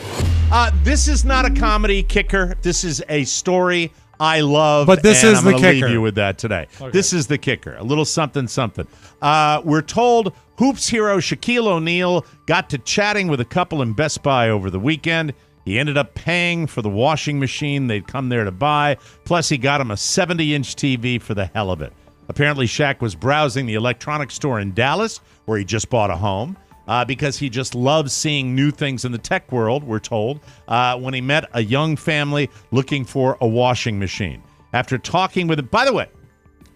This is not a comedy kicker. This is a story I love. But this and is I'm the gonna kicker. leave you with that today. Okay. This is the kicker. A little something, something. We're told hoops hero Shaquille O'Neal got to chatting with a couple in Best Buy over the weekend. He ended up paying for the washing machine they'd come there to buy. Plus, he got him a 70-inch TV for the hell of it. Apparently, Shaq was browsing the electronics store in Dallas, where he just bought a home, because he just loves seeing new things in the tech world, we're told, when he met a young family looking for a washing machine. After talking with him, by the way,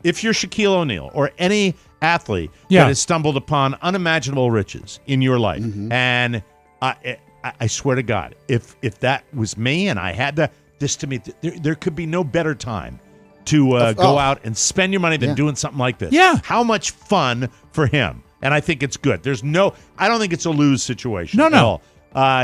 if you're Shaquille O'Neal or any athlete that has stumbled upon unimaginable riches in your life, and I swear to God, if that was me and I had this to me, there could be no better time to go out and spend your money than doing something like this. Yeah. How much fun for him. And I think it's good. I don't think it's a lose situation No. at all.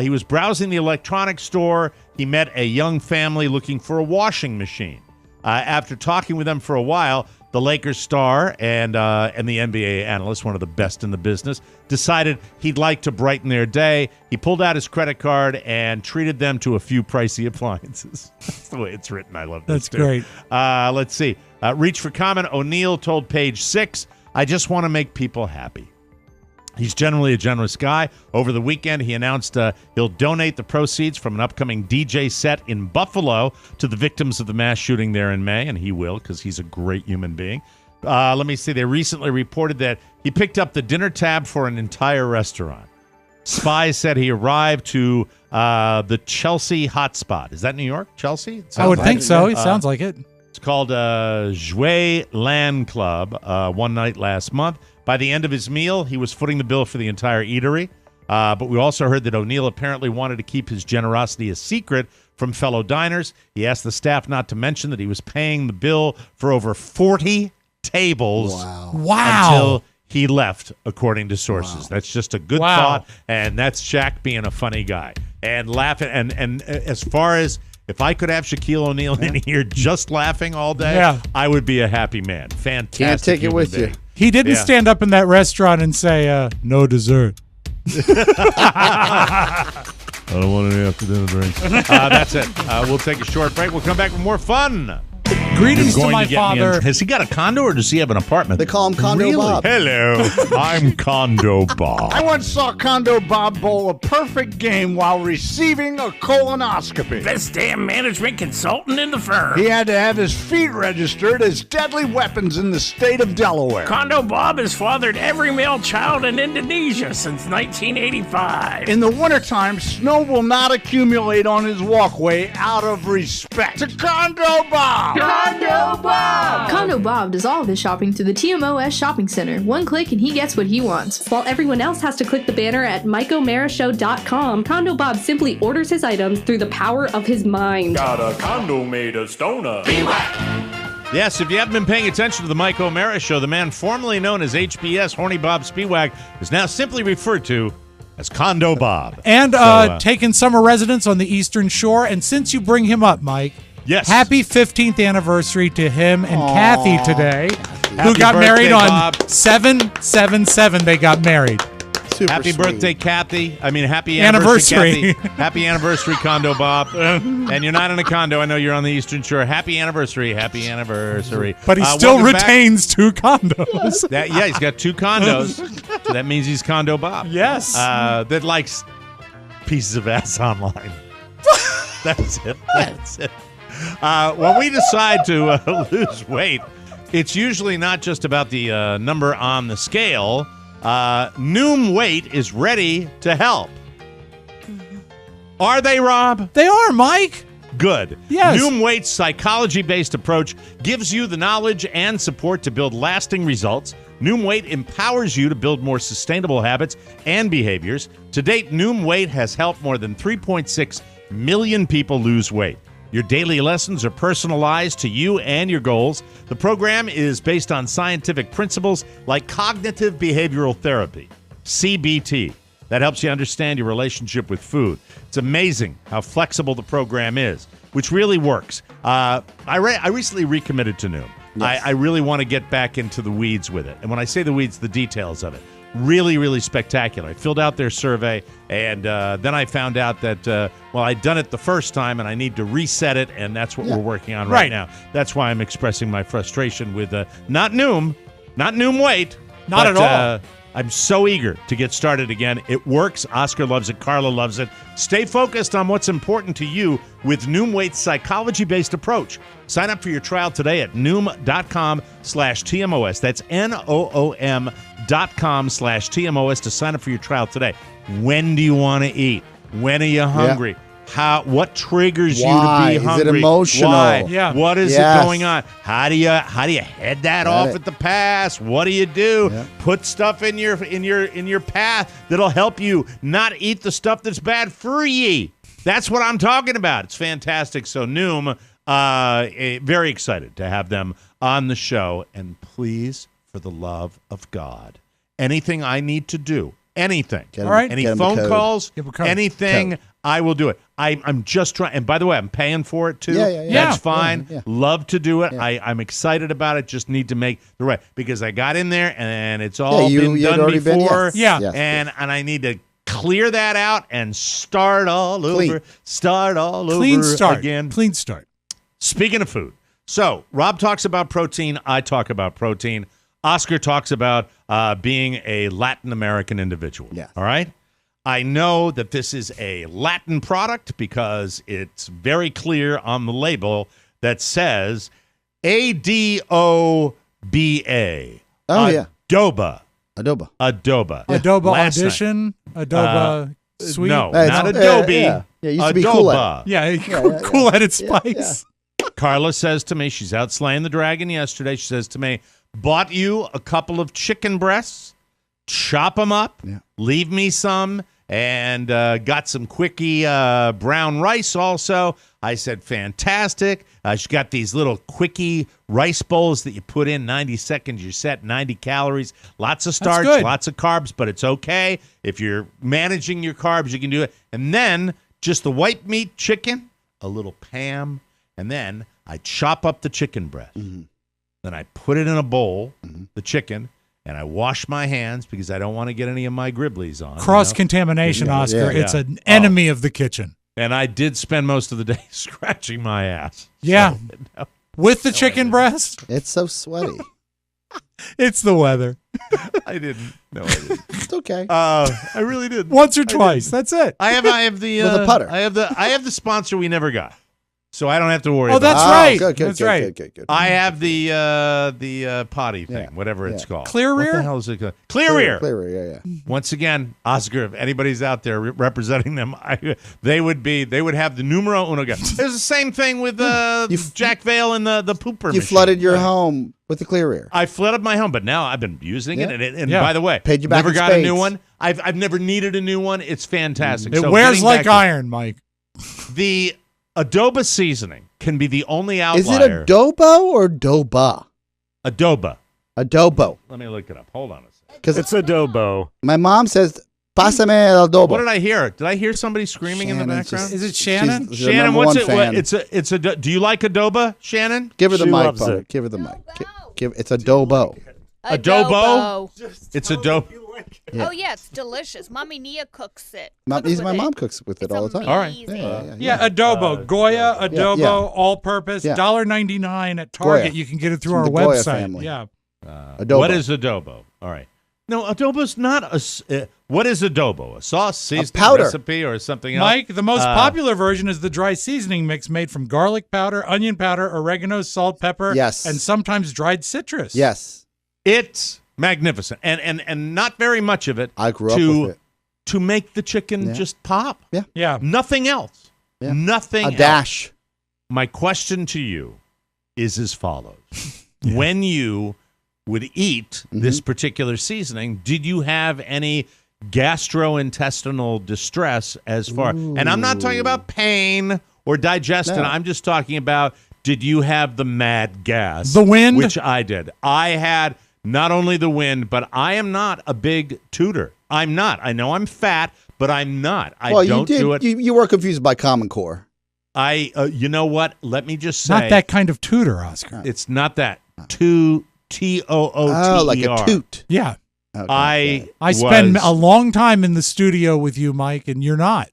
He was browsing the electronics store. He met a young family looking for a washing machine. After talking with them for a while, the Lakers star and the NBA analyst, one of the best in the business, decided he'd like to brighten their day. He pulled out his credit card and treated them to a few pricey appliances. That's the way it's written. I love this. That's great. Let's see. Reach for comment. O'Neal told Page 6, I just want to make people happy. He's generally a generous guy. Over the weekend, he announced he'll donate the proceeds from an upcoming DJ set in Buffalo to the victims of the mass shooting there in May, and he will because he's a great human being. Let me see. They recently reported that he picked up the dinner tab for an entire restaurant. Spies said he arrived to the Chelsea hotspot. Is that New York? Chelsea? I would think so. It sounds like it. It's called Jouet Land Club one night last month. By the end of his meal, he was footing the bill for the entire eatery. But we also heard that O'Neal apparently wanted to keep his generosity a secret from fellow diners. He asked the staff not to mention that he was paying the bill for over 40 tables until he left, according to sources. That's just a good thought, and that's Shaq being a funny guy and laughing. And as far as if I could have Shaquille O'Neal in here just laughing all day, I would be a happy man. Fantastic. Can't take it with you. He didn't stand up in that restaurant and say, no dessert. I don't want any after dinner drinks. That's it. We'll take a short break. We'll come back with more fun. Greetings to my father. Has he got a condo or does he have an apartment? They call him Condo Bob. Hello, I'm Condo Bob. I once saw Condo Bob bowl a perfect game while receiving a colonoscopy. Best damn management consultant in the firm. He had to have his feet registered as deadly weapons in the state of Delaware. Condo Bob has fathered every male child in Indonesia since 1985. In the wintertime, snow will not accumulate on his walkway out of respect to Condo Bob. Condo Bob! Condo Bob does all of his shopping through the TMOS Shopping Center. One click and he gets what he wants. While everyone else has to click the banner at MikeO'MaraShow.com, Condo Bob simply orders his items through the power of his mind. Got a condo made of stoner. Yes, if you haven't been paying attention to the Mike O'Mara Show, the man formerly known as HBS, Horny Bob Spiewak, is now simply referred to as Condo Bob. And taking summer residence on the Eastern Shore. And since you bring him up, Mike, yes, happy 15th anniversary to him and Kathy today, who got birthday, married on Bob. 7/7/7. They got married. Happy birthday, Kathy. I mean, happy Anniversary. Kathy. Happy anniversary, Condo Bob. And you're not in a condo. I know you're on the Eastern Shore. Happy anniversary. Happy anniversary. But he still retains 2 condos. He's got 2 condos. So that means he's Condo Bob. Yes. That likes pieces of ass online. That's it. That's it. When we decide to lose weight, it's usually not just about the number on the scale. Noom Weight is ready to help. Are they, Rob? They are, Mike. Good. Yes. Noom Weight's psychology-based approach gives you the knowledge and support to build lasting results. Noom Weight empowers you to build more sustainable habits and behaviors. To date, Noom Weight has helped more than 3.6 million people lose weight. Your daily lessons are personalized to you and your goals. The program is based on scientific principles like cognitive behavioral therapy, CBT. That helps you understand your relationship with food. It's amazing how flexible the program is, which really works. I recently recommitted to Noom. Yes. I really want to get back into the weeds with it. And when I say the weeds, the details of it. really, really spectacular. I filled out their survey, and then I found out that, I'd done it the first time, and I need to reset it, and that's what we're working on right now. That's why I'm expressing my frustration with not Noom Weight. Not at all. I'm so eager to get started again. It works. Oscar loves it. Carla loves it. Stay focused on what's important to you with Noom Weight's psychology-based approach. Sign up for your trial today at Noom.com/TMOS. That's NOOM.com/TMOS to sign up for your trial today. When do you want to eat? When are you hungry? What triggers you to be hungry? Is it emotional? Why? Yeah. What is it going on? How do you head that off at the pass? What do you do? Yeah. Put stuff in your path that'll help you not eat the stuff that's bad for ye. That's what I'm talking about. It's fantastic. So Noom, very excited to have them on the show. And please, for the love of God, anything I need to do, anything, any phone calls, anything, I will do it. I'm just trying. And by the way, I'm paying for it too. That's fine. Yeah. Love to do it. I'm excited about it. Just need to make the right, because I got in there and it's all been done before. And I need to clear that out and start all over. Start all Clean over start. again. Clean start. Speaking of food, so Rob talks about protein. I talk about protein. Oscar talks about being a Latin American individual. Yeah. All right? I know that this is a Latin product because it's very clear on the label that says ADOBA. Oh, yeah. Adoba. Adoba Last Audition. Adoba Sweet. No, not Adobe. Yeah, it used to be Adoba. Cool-headed spice. Carla says to me, she's out slaying the dragon yesterday. She says to me, bought you a couple of chicken breasts, chop them up, leave me some, and got some quickie brown rice also. I said, fantastic. She's got these little quickie rice bowls that you put in 90 seconds. You're set 90 calories. Lots of starch, lots of carbs, but it's okay. If you're managing your carbs, you can do it. And then just the white meat chicken, a little Pam, and then I chop up the chicken breast. Then I put it in a bowl, the chicken, and I wash my hands because I don't want to get any of my gribblies on. Cross-contamination, Oscar. It's an enemy of the kitchen. And I did spend most of the day scratching my ass. Yeah. With the chicken breast? It's so sweaty. It's the weather. I didn't. No, I didn't. It's okay. I really didn't. Once or twice. That's it. I have the with a putter. I have the sponsor we never got. So I don't have to worry about it. That's right. Good. I have the potty thing, whatever it's called. Clear rear? What the hell is it called? Clear rear. Clear rear, yeah. Once again, Oscar, if anybody's out there representing them, they would have the numero uno guy. It's the same thing with Jack Vale and the pooper machine. You flooded your home with the clear rear. I flooded my home, but now I've been using it. And by the way, paid you back never in got spades. a new one. I've never needed a new one. It's fantastic. It wears like iron, Mike. The adoba seasoning can be the only outlier. Is it adobo or doba? Adoba. Adobo. Let me look it up. Hold on a second. Because it's adobo. My mom says, "Pásame el adobo." What did I hear? Did I hear somebody screaming in the background? Is it Shannon? She's Shannon, what's it? fan. It's a. Do you like adoba, Shannon? Give her the She mic, loves Paul. it. Give her the mic. It's adobo. Adobo? It's adobo. Oh, yeah, it's delicious. Mommy Nia cooks it. My mom cooks with it all the time. All right. Yeah, adobo. Goya, adobo, all-purpose, Yeah. $1.99 at Target. Goya. You can get it through From our the Goya website. family. Yeah. Adobo. What is adobo? All right. No, adobo's not a. What is adobo? A sauce, seasoning, powder. recipe, or something else? Mike, the most popular version is the dry seasoning mix made from garlic powder, onion powder, oregano, salt, pepper, Yes. and sometimes dried citrus. Yes. It's magnificent, and not very much of it. I grew up with it. To make the chicken just pop. Yeah. Nothing else. Yeah. Nothing A else. dash. My question to you is as follows. When you would eat this particular seasoning, did you have any gastrointestinal distress as far? And I'm not talking about pain or digestion. No. I'm just talking about, did you have the mad gas? The wind? Which I did. I had not only the wind, but I am not a big tooter. I'm not. I know I'm fat, but I'm not. I don't do it. You were confused by Common Core. You know what? Let me just say. Not that kind of tutor, Oscar. It's not that. Tooter. Oh, like a toot. Yeah. I spend a long time in the studio with you, Mike, and you're not.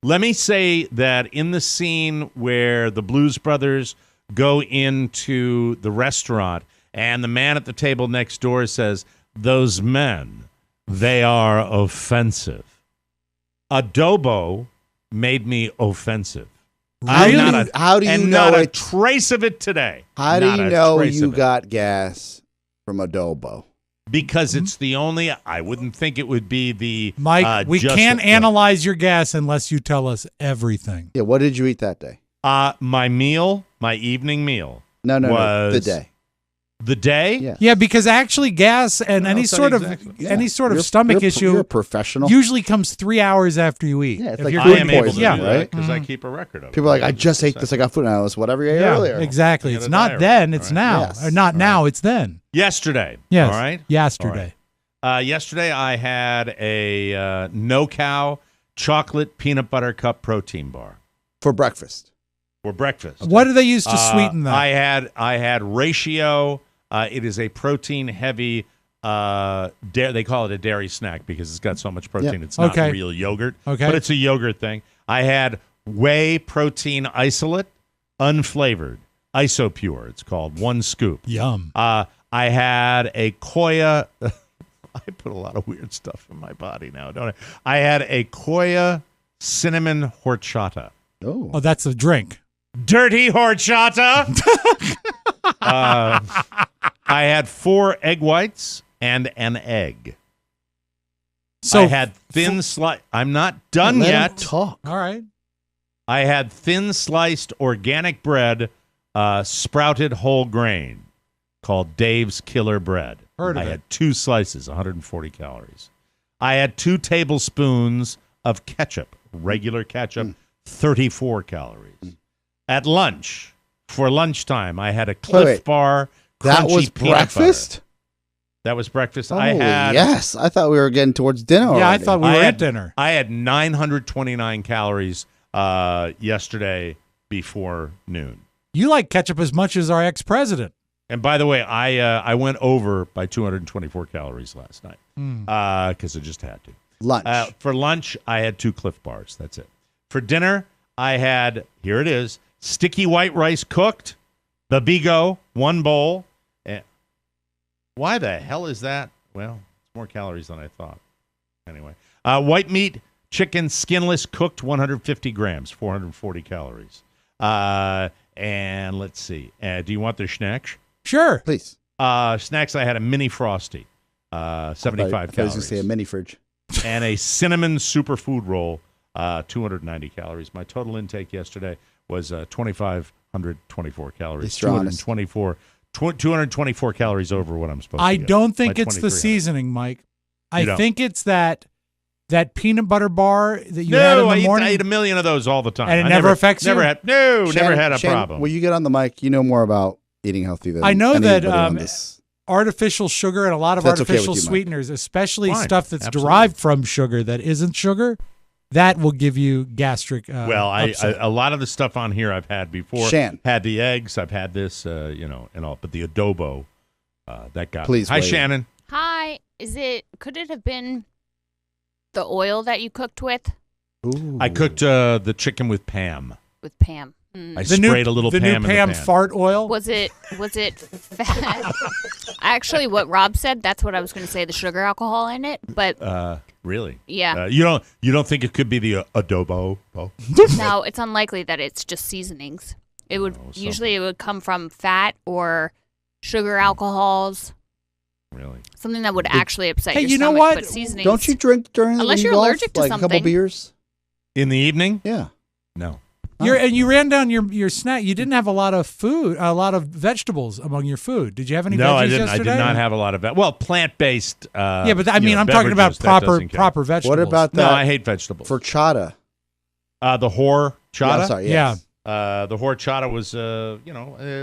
Let me say that in the scene where the Blues Brothers go into the restaurant and the man at the table next door says, "Those men, they are offensive." Adobo made me offensive. How do you know not a trace of it today? How do you know you got gas from adobo? Because it's the only. I wouldn't think it would be the Mike. We can't analyze your gas unless you tell us everything. Yeah. What did you eat that day? My evening meal. No, was the day. The day? Yeah. Yeah, because actually gas and any sort of stomach issue you're a professional. usually comes 3 hours after you eat. Yeah, it's If like you're food I am able to do poisoning, that right? because I keep a record of it. People are like, I just ate this. I got food. And I was whatever you ate earlier. Exactly. You It's got a not diary. then, it's All right. now. Yes. Or not now, it's then. Yesterday. Yes. All right? Yesterday. All right. Yesterday I had a no-cow chocolate peanut butter cup protein bar. For breakfast. For breakfast. What do they use to sweeten that? I had Ratio. It is a protein-heavy, they call it a dairy snack because it's got so much protein. It's not real yogurt, but it's a yogurt thing. I had whey protein isolate, unflavored, Isopure. It's called, 1 scoop. Yum. I had a Koya. I put a lot of weird stuff in my body now, don't I? I had a Koya cinnamon horchata. Oh, that's a drink. Dirty horchata. I had 4 egg whites and an egg. So I had thin slice. I'm not done yet. Talk. All right. I had thin sliced organic bread, sprouted whole grain, called Dave's Killer Bread. Heard of I it. had 2 slices, 140 calories. I had 2 tablespoons of ketchup, regular ketchup, 34 calories. At lunch, for lunchtime, I had a Cliff Bar. That was breakfast? Butter. That was breakfast. Oh, I had. Yes. I thought we were getting towards dinner already. Yeah, I thought we were at dinner. I had 929 calories yesterday before noon. You like ketchup as much as our ex-president. And by the way, I went over by 224 calories last night because I just had to. Lunch. For lunch, I had 2 Cliff Bars. That's it. For dinner, I had, here it is, sticky white rice cooked, the Bigo, 1 bowl. Why the hell is that? Well, it's more calories than I thought. Anyway, white meat, chicken, skinless, cooked, 150 grams, 440 calories. And let's see. Do you want the snacks? Sure. Please. Snacks, I had a mini Frosty, 75 I was calories. going to say a mini fridge. And a cinnamon superfood roll, 290 calories. My total intake yesterday was 2,524 calories. 224 calories over what I'm supposed to I get. don't think it's the seasoning, Mike. I think it's that peanut butter bar that you had in the morning. I eat a million of those all the time. And it never affects you? Never had a Shannon, problem. When you get on the mic, you know more about eating healthy than I know anybody that on this. artificial sugar and a lot of That's okay with artificial you, Mike. sweeteners, especially Fine. stuff that's Absolutely. derived from sugar that isn't sugar, that will give you gastric Well, upset. a lot of the stuff on here I've had before. Shan. Had the eggs. I've had this, and all. But the adobo, that got Please me. Hi, weigh in. Shannon. Hi. Could it have been the oil that you cooked with? Ooh. I cooked the chicken with Pam. With Pam. I sprayed a little the Pam new in Pam the pan. fart oil. Was it fat? Actually, what Rob said, that's what I was going to say, the sugar alcohol in it. But Really? yeah. You don't think it could be the adobo? Oh. No, it's unlikely that it's just seasonings. It would usually it would come from fat or sugar alcohols. Really? Something that would actually upset Hey, your you know stomach, what? But seasonings. Don't you drink during Unless when you're you golf? allergic to like a couple something. beers? In the evening? Yeah. No. And you ran down your snack. You didn't have a lot of food, a lot of vegetables among your food. Did you have any? No, veggies I didn't. Yesterday? I did not have a lot of plant-based. Yeah, but I mean, I'm talking about proper vegetables. What about that? No, I hate vegetables. For chata. The horchata? Yeah, I'm sorry, yes. The horchata was,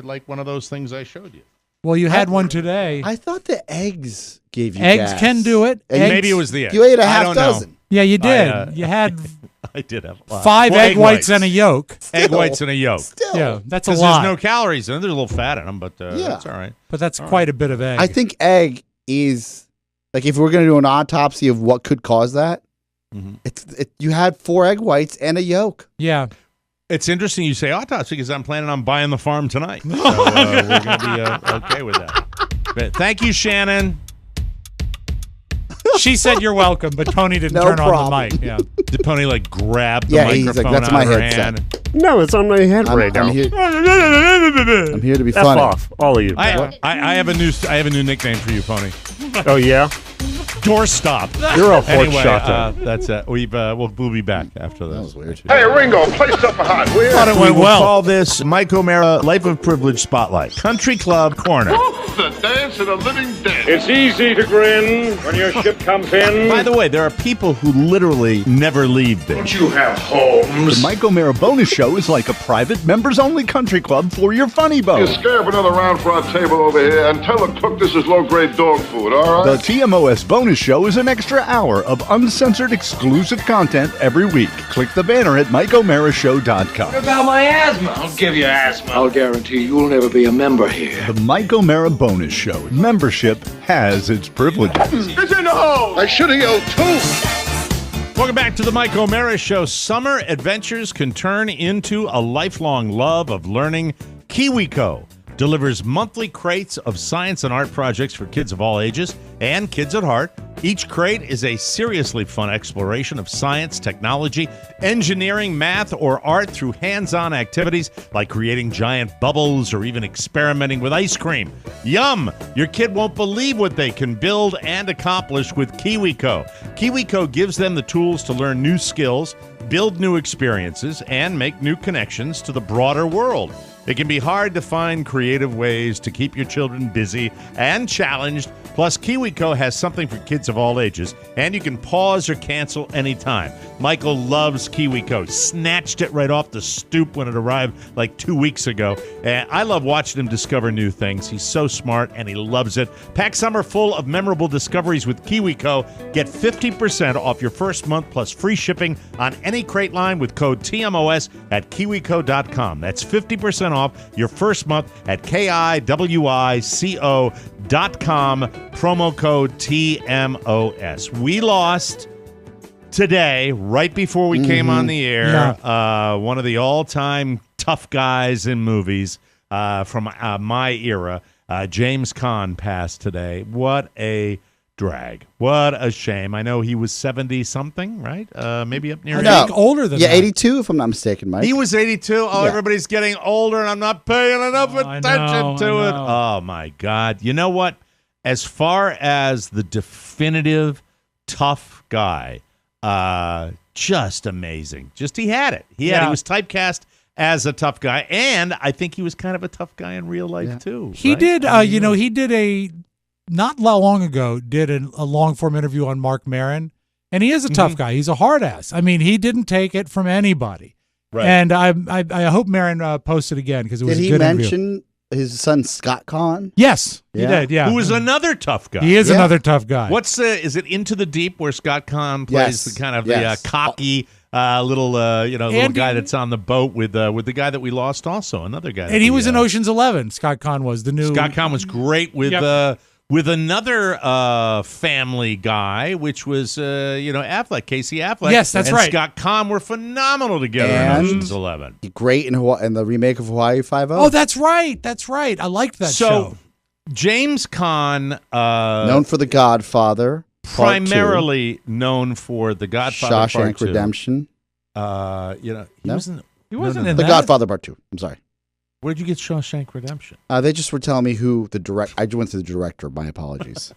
like one of those things I showed you. Well, you had one today. I thought the eggs gave you Eggs gas. can do it. And Maybe it was the eggs. You ate a I half don't dozen. know. Yeah, you did. You had I did have a lot. 5 egg whites and a yolk. Egg whites and a yolk. Still. Yeah, that's a Because lot. there's no calories in it. There's a little fat in them, but that's all right. But that's quite a bit of egg. I think egg is Like if we're going to do an autopsy of what could cause that, you had 4 egg whites and a yolk. Yeah. It's interesting you say autopsy because I'm planning on buying the farm tonight. So we're going to be okay with that. But thank you, Shannon. She said you're welcome, but Tony didn't turn on the mic. Yeah. Did Pony grab the he's microphone like, that's out my of her headset. hand? No, it's on my head right now. I'm here to be F funny. off, all of you. I have a new nickname for you, Pony. Oh, yeah? Doorstop. You're a Anyway, horchata. that's it. We'll be back after this. That was weird. Hey, Ringo, play something hot, will Thought it you? went well. Call this Mike O'Mara Life of Privilege Spotlight. Country Club Corner. The dance of the living dead. It's easy to grin when your ship comes in. By the way, there are people who literally never leave there. Don't you have homes? The Mike O'Mara Bonus Show is like a private members-only country club for your funny You bone. scare up another round for our table over here and tell the cook this is low-grade dog food, all The right? TMOS Bonus Show is an extra hour of uncensored exclusive content every week. Click the banner at MikeO'MaraShow.com. About my asthma. I'll give you asthma. I'll guarantee you'll never be a member here. The Mike O'Mara Bonus Show. Membership has its privileges. It's in the hole! I should have yelled too! Welcome back to the Mike O'Mara Show. Summer adventures can turn into a lifelong love of learning. KiwiCo delivers monthly crates of science and art projects for kids of all ages and kids at heart. Each crate is a seriously fun exploration of science, technology, engineering, math, or art through hands-on activities like creating giant bubbles or even experimenting with ice cream. Yum! Your kid won't believe what they can build and accomplish with KiwiCo. KiwiCo gives them the tools to learn new skills, build new experiences, and make new connections to the broader world. It can be hard to find creative ways to keep your children busy and challenged. Plus, KiwiCo has something for kids of all ages, and you can pause or cancel anytime. Michael loves KiwiCo. Snatched it right off the stoop when it arrived like 2 weeks ago. And I love watching him discover new things. He's so smart, and he loves it. Pack summer full of memorable discoveries with KiwiCo. Get 50% off your first month plus free shipping on any crate line with code TMOS at KiwiCo.com. That's 50% off your first month at KiwiCo.com. Promo code TMOS. We lost today, right before we came on the air, one of the all-time tough guys in movies from my era. James Caan passed today. What a drag. What a shame. I know he was 70-something, right? Maybe up near I think older than that. 82, if I'm not mistaken, Mike. He was 82. Oh, Yeah. everybody's getting older, and I'm not paying enough attention to it. Oh, my God. You know what? As far as the definitive tough guy, just amazing. Just he had it. He was typecast as a tough guy, and I think he was kind of a tough guy in real life, too. He right? did, he did not long ago, did a long-form interview on Mark Maron, and he is a tough guy. He's a hard ass. I mean, he didn't take it from anybody. Right. And I hope Maron posted again because it was Did a he good mention interview. his son Scott Caan? Yes, he Yeah. did, yeah. Who was another tough guy. He is another tough guy. What's is it Into the Deep where Scott Caan plays the kind of the cocky little guy that's on the boat with the guy that we lost also, another guy. And he was in Ocean's 11. Scott Caan was the new. Scott Caan was great with another family guy, which was Affleck, Casey Affleck. Yes, that's and right. Scott Caan were phenomenal together in Ocean's 11. Great in the remake of Hawaii Five-0. Oh, that's right. That's right. I liked that show. James Caan, known for The Godfather, primarily known for The Godfather Part 2. Shawshank Redemption. He wasn't. He wasn't in The that. Godfather Part 2. I'm sorry. Where did you get Shawshank Redemption? They just were telling me who the direct. I went to the director. My apologies.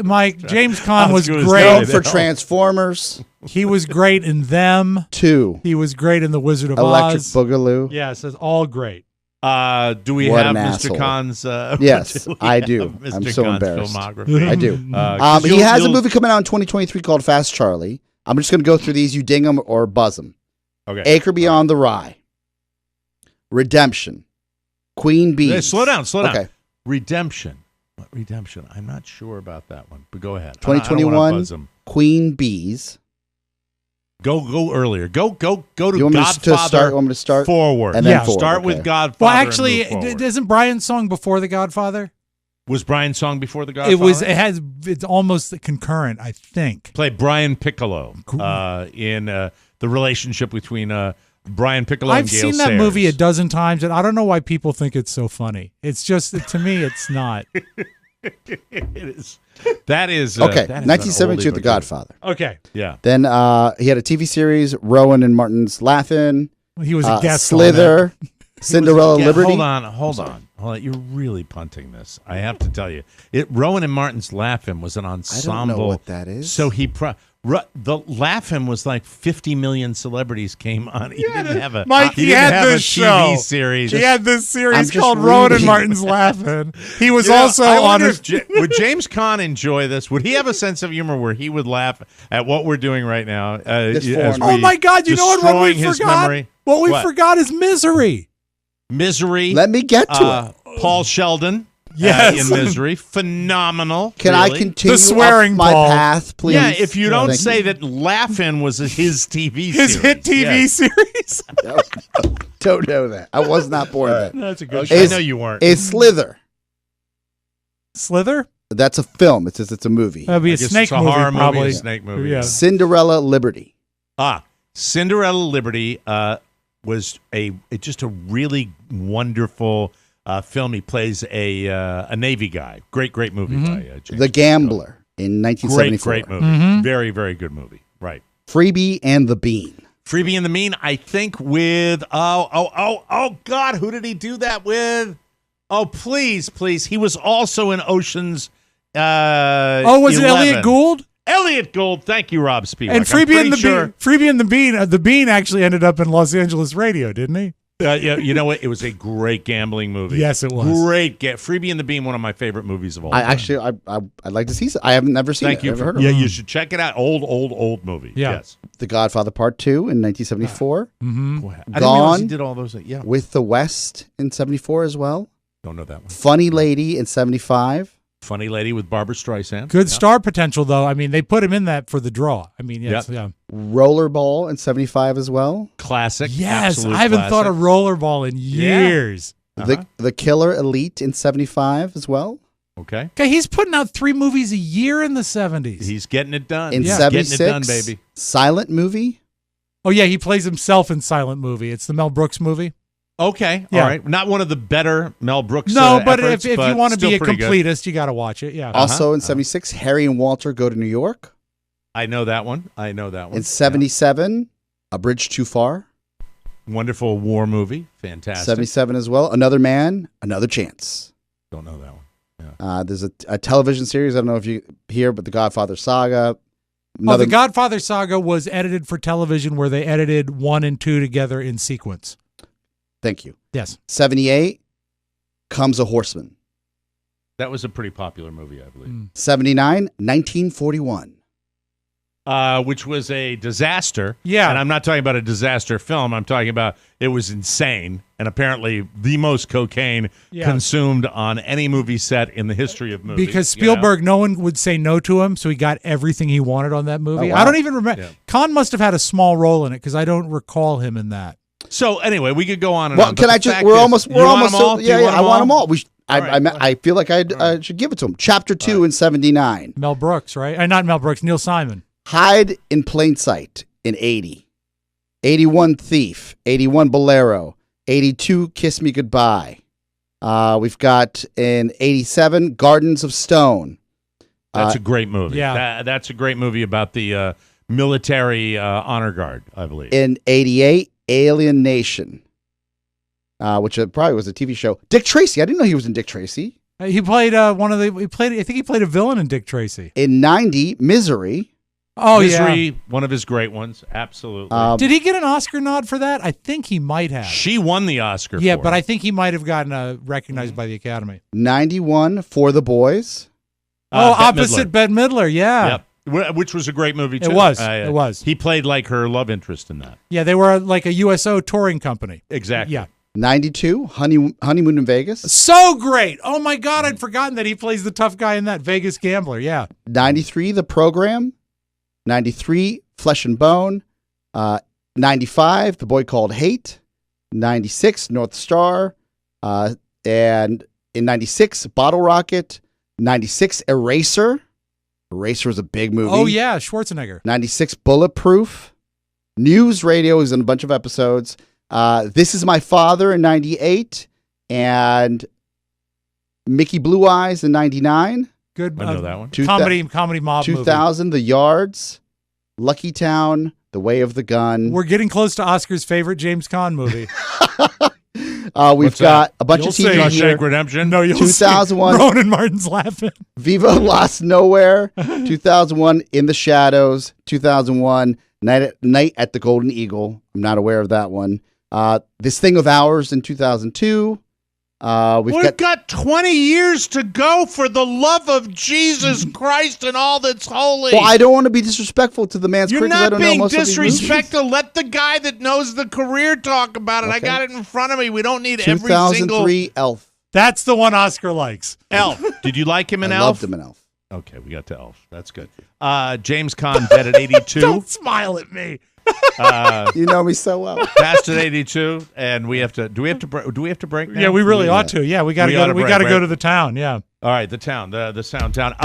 Mike, James Caan was Known great for Transformers. He was great in Them. 2. He was great in The Wizard of Electric Oz. Boogaloo. Yes, it's all great. Do we What have an Mr. asshole. Caan's? Yes, do we I have do. Mr. I'm so Caan's embarrassed. filmography? I do. 'Cause He has a you'll- movie coming out in 2023 called Fast Charlie. I'm just going to go through these. You ding them or buzz them. Okay. Acre Beyond the Rye. Redemption. Queen Bees. Hey, slow down. Okay. Redemption. What Redemption? I'm not sure about that one, but go ahead. I don't 2021. wanna buzz 'em. Queen Bees. Go earlier. Go to You want me to Godfather start? Want me to start forward. and then forward, Start okay. with Godfather. Well, and actually, move forward. isn't Brian's song before The Godfather? Was Brian's song before The Godfather? It was. It's almost concurrent, I think. Played Brian Piccolo in the relationship between Brian Piccolo and I've Gail seen that Sayers. movie a dozen times, and I don't know why people think it's so funny. It's just, to me, it's not. It is. That is Okay, that is 1972, an The oldie Godfather. Okay. Yeah. Then he had a TV series, Rowan and Martin's Laugh-In. He was a guest. Slither, Cinderella, Liberty. Hold on. You're really punting this. I have to tell you, Rowan and Martin's Laugh-In was an ensemble. I don't know what that is. So the Laugh-In was like 50 million celebrities came on. He didn't have a Mike, he didn't had have this a TV show. series. He had this series I'm just called Rowan and reading. Martin's Laughing. He was You know, also I on wonder his. would James Caan enjoy this? Would he have a sense of humor where he would laugh at what we're doing right now? Oh my God! You know what we his forgot? memory? What we forgot is Misery. Misery. Let me get to it. Paul Sheldon. Yes. In Misery. Phenomenal. Can really. I continue The swearing up my Paul. path, please? Yeah, if you don't Thank say you. that Laugh-In was his TV His series. hit TV Yes. series. Don't know that. I was not born then. That's a good I Is- know you weren't. Is Slither. Slither. That's a film. It says it's a movie. That'd be I a guess snake it's a movie, horror probably. movie, a snake movie. Yeah. Cinderella, Liberty. Cinderella Liberty was just a really wonderful film. He plays a Navy guy. Great movie by James. The Gambler in 1974. Great movie. Mm-hmm. Very, very good movie. Right. Freebie and the Bean. Freebie and the Mean, I think with oh God, who did he do that with? Oh, please. He was also in Ocean's Was it 11. Elliot Gould? Elliot Gould, thank you, Rob Spiewak. And Freebie and the Bean. The Bean actually ended up in Los Angeles radio, didn't he? Yeah, you know what? It was a great gambling movie. Yes, it was. Great. Freebie and the Bean, one of my favorite movies of all time. I'd like to see it. I haven't never seen Thank it. you. Never heard of Yeah, it. you should check it out. Old movie. Yeah. Yes. The Godfather Part 2 in 1974. Mm-hmm. I didn't realize he Gone did all those. Yeah. with the West in 74 as well. Don't know that one. Funny Lady in 75. Funny Lady with Barbara Streisand. Good Yeah. star potential, though. I mean, they put him in that for the draw. I mean, yes, Yep. yeah. Rollerball in 75 as well. Classic. Yes, absolute I haven't classic. thought of rollerball in years. The Killer Elite in 75 as well. Okay. Okay, he's putting out 3 movies a year in the 70s. He's getting it done. In He's 76, getting it done, baby. Silent Movie. Oh, yeah, he plays himself in Silent Movie. It's the Mel Brooks movie. Okay. Yeah. All right. Not one of the better Mel Brooks No, but efforts, if you want to still be a pretty good. completist, you got to watch it. Yeah. Also in 76, Harry and Walter Go to New York. I know that one. In 77, A Bridge Too Far. Yeah. Wonderful war movie. Fantastic. 77 as well. Another Man, Another Chance. Don't know that one. Yeah. There's a television series. I don't know if you hear, but The Godfather Saga. The Godfather Saga was edited for television where they edited 1 and 2 together in sequence. Thank you. Yes. 78, Comes a Horseman. That was a pretty popular movie, I believe. 79, 1941. Which was a disaster. Yeah. And I'm not talking about a disaster film. I'm talking about it was insane and apparently the most cocaine consumed on any movie set in the history of movies. Because Spielberg, no one would say no to him, so he got everything he wanted on that movie. Oh, wow. I don't even remember. Yeah. Khan must have had a small role in it because I don't recall him in that. So anyway, we could go on and Well, on. can but I the just? fact We're is- almost. You We're want almost. them all? Do you Yeah, I want them all. All right. I feel like I should give it to him. Chapter 2 in 79. Mel Brooks, right? Not Mel Brooks, Neil Simon. Hide in Plain Sight in 80. 81 Thief. 81 Bolero. 82 Kiss Me Goodbye. We've got in 87 Gardens of Stone. That's a great movie. Yeah. That's a great movie about the military honor guard, I believe. In 88 Alien Nation. Which probably was a TV show. Dick Tracy. I didn't know he was in Dick Tracy. He played I think he played a villain in Dick Tracy. In 90 Misery. Oh, Misery, one of his great ones. Absolutely. Did he get an Oscar nod for that? I think he might have. She won the Oscar Yeah, for but it. I think he might have gotten recognized by the Academy. 91 For the Boys. Opposite Bette Midler, yeah. Yep. Which was a great movie, too. It was. It was. He played like her love interest in that. Yeah, they were like a USO touring company. Exactly. Yeah. 92 Honeymoon in Vegas. So great. Oh, my God. I'd forgotten that he plays the tough guy in that Vegas Gambler. Yeah. 93 The Program. 93 Flesh and Bone. 95 The Boy Called Hate. 96 North Star. And In 96, Bottle Rocket. 96, Eraser. Eraser was a big movie. Oh, yeah, Schwarzenegger. 96, Bulletproof. News Radio is in a bunch of episodes. This Is My Father in 98. And Mickey Blue Eyes in 99. Good. I know that one. Comedy mob 2000, movie. The Yards. Lucky Town. The Way of the Gun. We're getting close to Oscar's favorite James Caan movie. We've got a bunch of TV here. Shawshank Redemption. No, you'll 2001. see Ronan Martin's laughing. Viva Lost Nowhere. 2001, In the Shadows. 2001, Night at the Golden Eagle. I'm not aware of that one. This Thing of Ours in 2002. We've got 20 years to go, for the love of Jesus Christ and all that's holy. Well, I don't want to be disrespectful to the man's You're career 'cause I not don't know being most of these movies. disrespectful. Let the guy that knows the career talk about it. Okay. I got it in front of me. We don't need every single... 2003, Elf. That's the one Oscar likes. Elf. Did you like him in I Elf? loved him in Elf. Okay, we got to Elf. That's good. James Caan dead at 82. Don't smile at me. You know me so well. Passed at 82, and we have to. Do we have to break now? Yeah, we really ought to. Yeah, we got to go. We got to go to the town. Yeah. All right, the town, the sound town.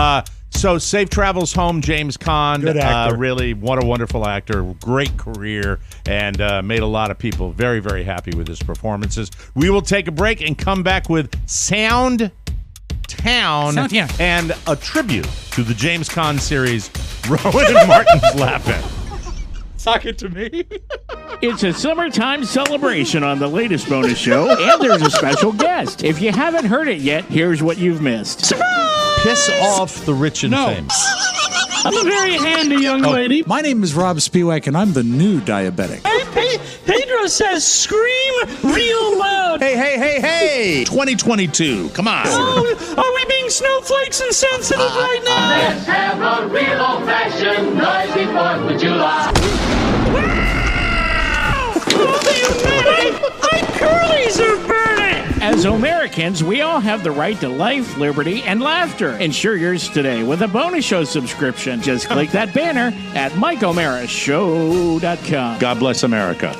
So safe travels home, James Caan. Good actor. Really, what a wonderful actor. Great career, and made a lot of people very, very happy with his performances. We will take a break and come back with Sound Town and a tribute to the James Caan series. Rowan and Martin's laughing. Talk it to me. It's a summertime celebration on the latest bonus show, and there's a special guest. If you haven't heard it yet, here's what you've missed. Surprise! Piss off the rich and famous. I'm a very handy young lady. My name is Rob Spiewak, and I'm the new diabetic. Hey, Pedro says scream real loud. Hey. 2022. Come on. Oh, are we being snowflakes and sensitive right now? Let's have a real old-fashioned noisy 4th of July. My curlies are burning! As Americans, we all have the right to life, liberty, and laughter. Ensure yours today with a bonus show subscription. Just click that banner at MikeO'MaraShow.com. God bless America.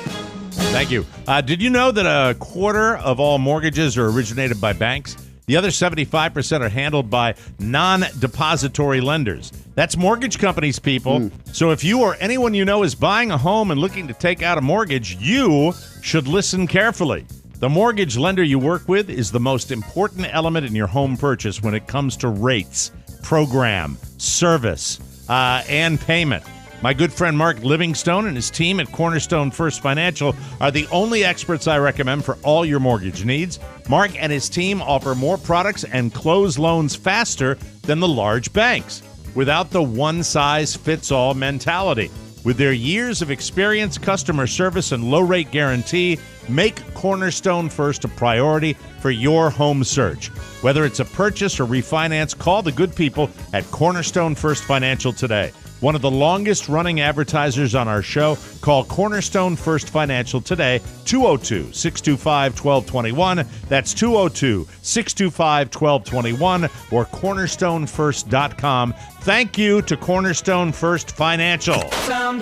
Thank you. Did you know that a quarter of all mortgages are originated by banks? The other 75% are handled by non-depository lenders. That's mortgage companies, people. So if you or anyone you know is buying a home and looking to take out a mortgage, you should listen carefully. The mortgage lender you work with is the most important element in your home purchase when it comes to rates, program, service, and payment. My good friend Mark Livingstone and his team at Cornerstone First Financial are the only experts I recommend for all your mortgage needs. Mark and his team offer more products and close loans faster than the large banks, without the one-size-fits-all mentality. With their years of experience, customer service, and low-rate guarantee, make Cornerstone First a priority for your home search. Whether it's a purchase or refinance, call the good people at Cornerstone First Financial today. One of the longest-running advertisers on our show. Call Cornerstone First Financial today, 202-625-1221. That's 202-625-1221 or cornerstonefirst.com. Thank you to Cornerstone First Financial. Sound.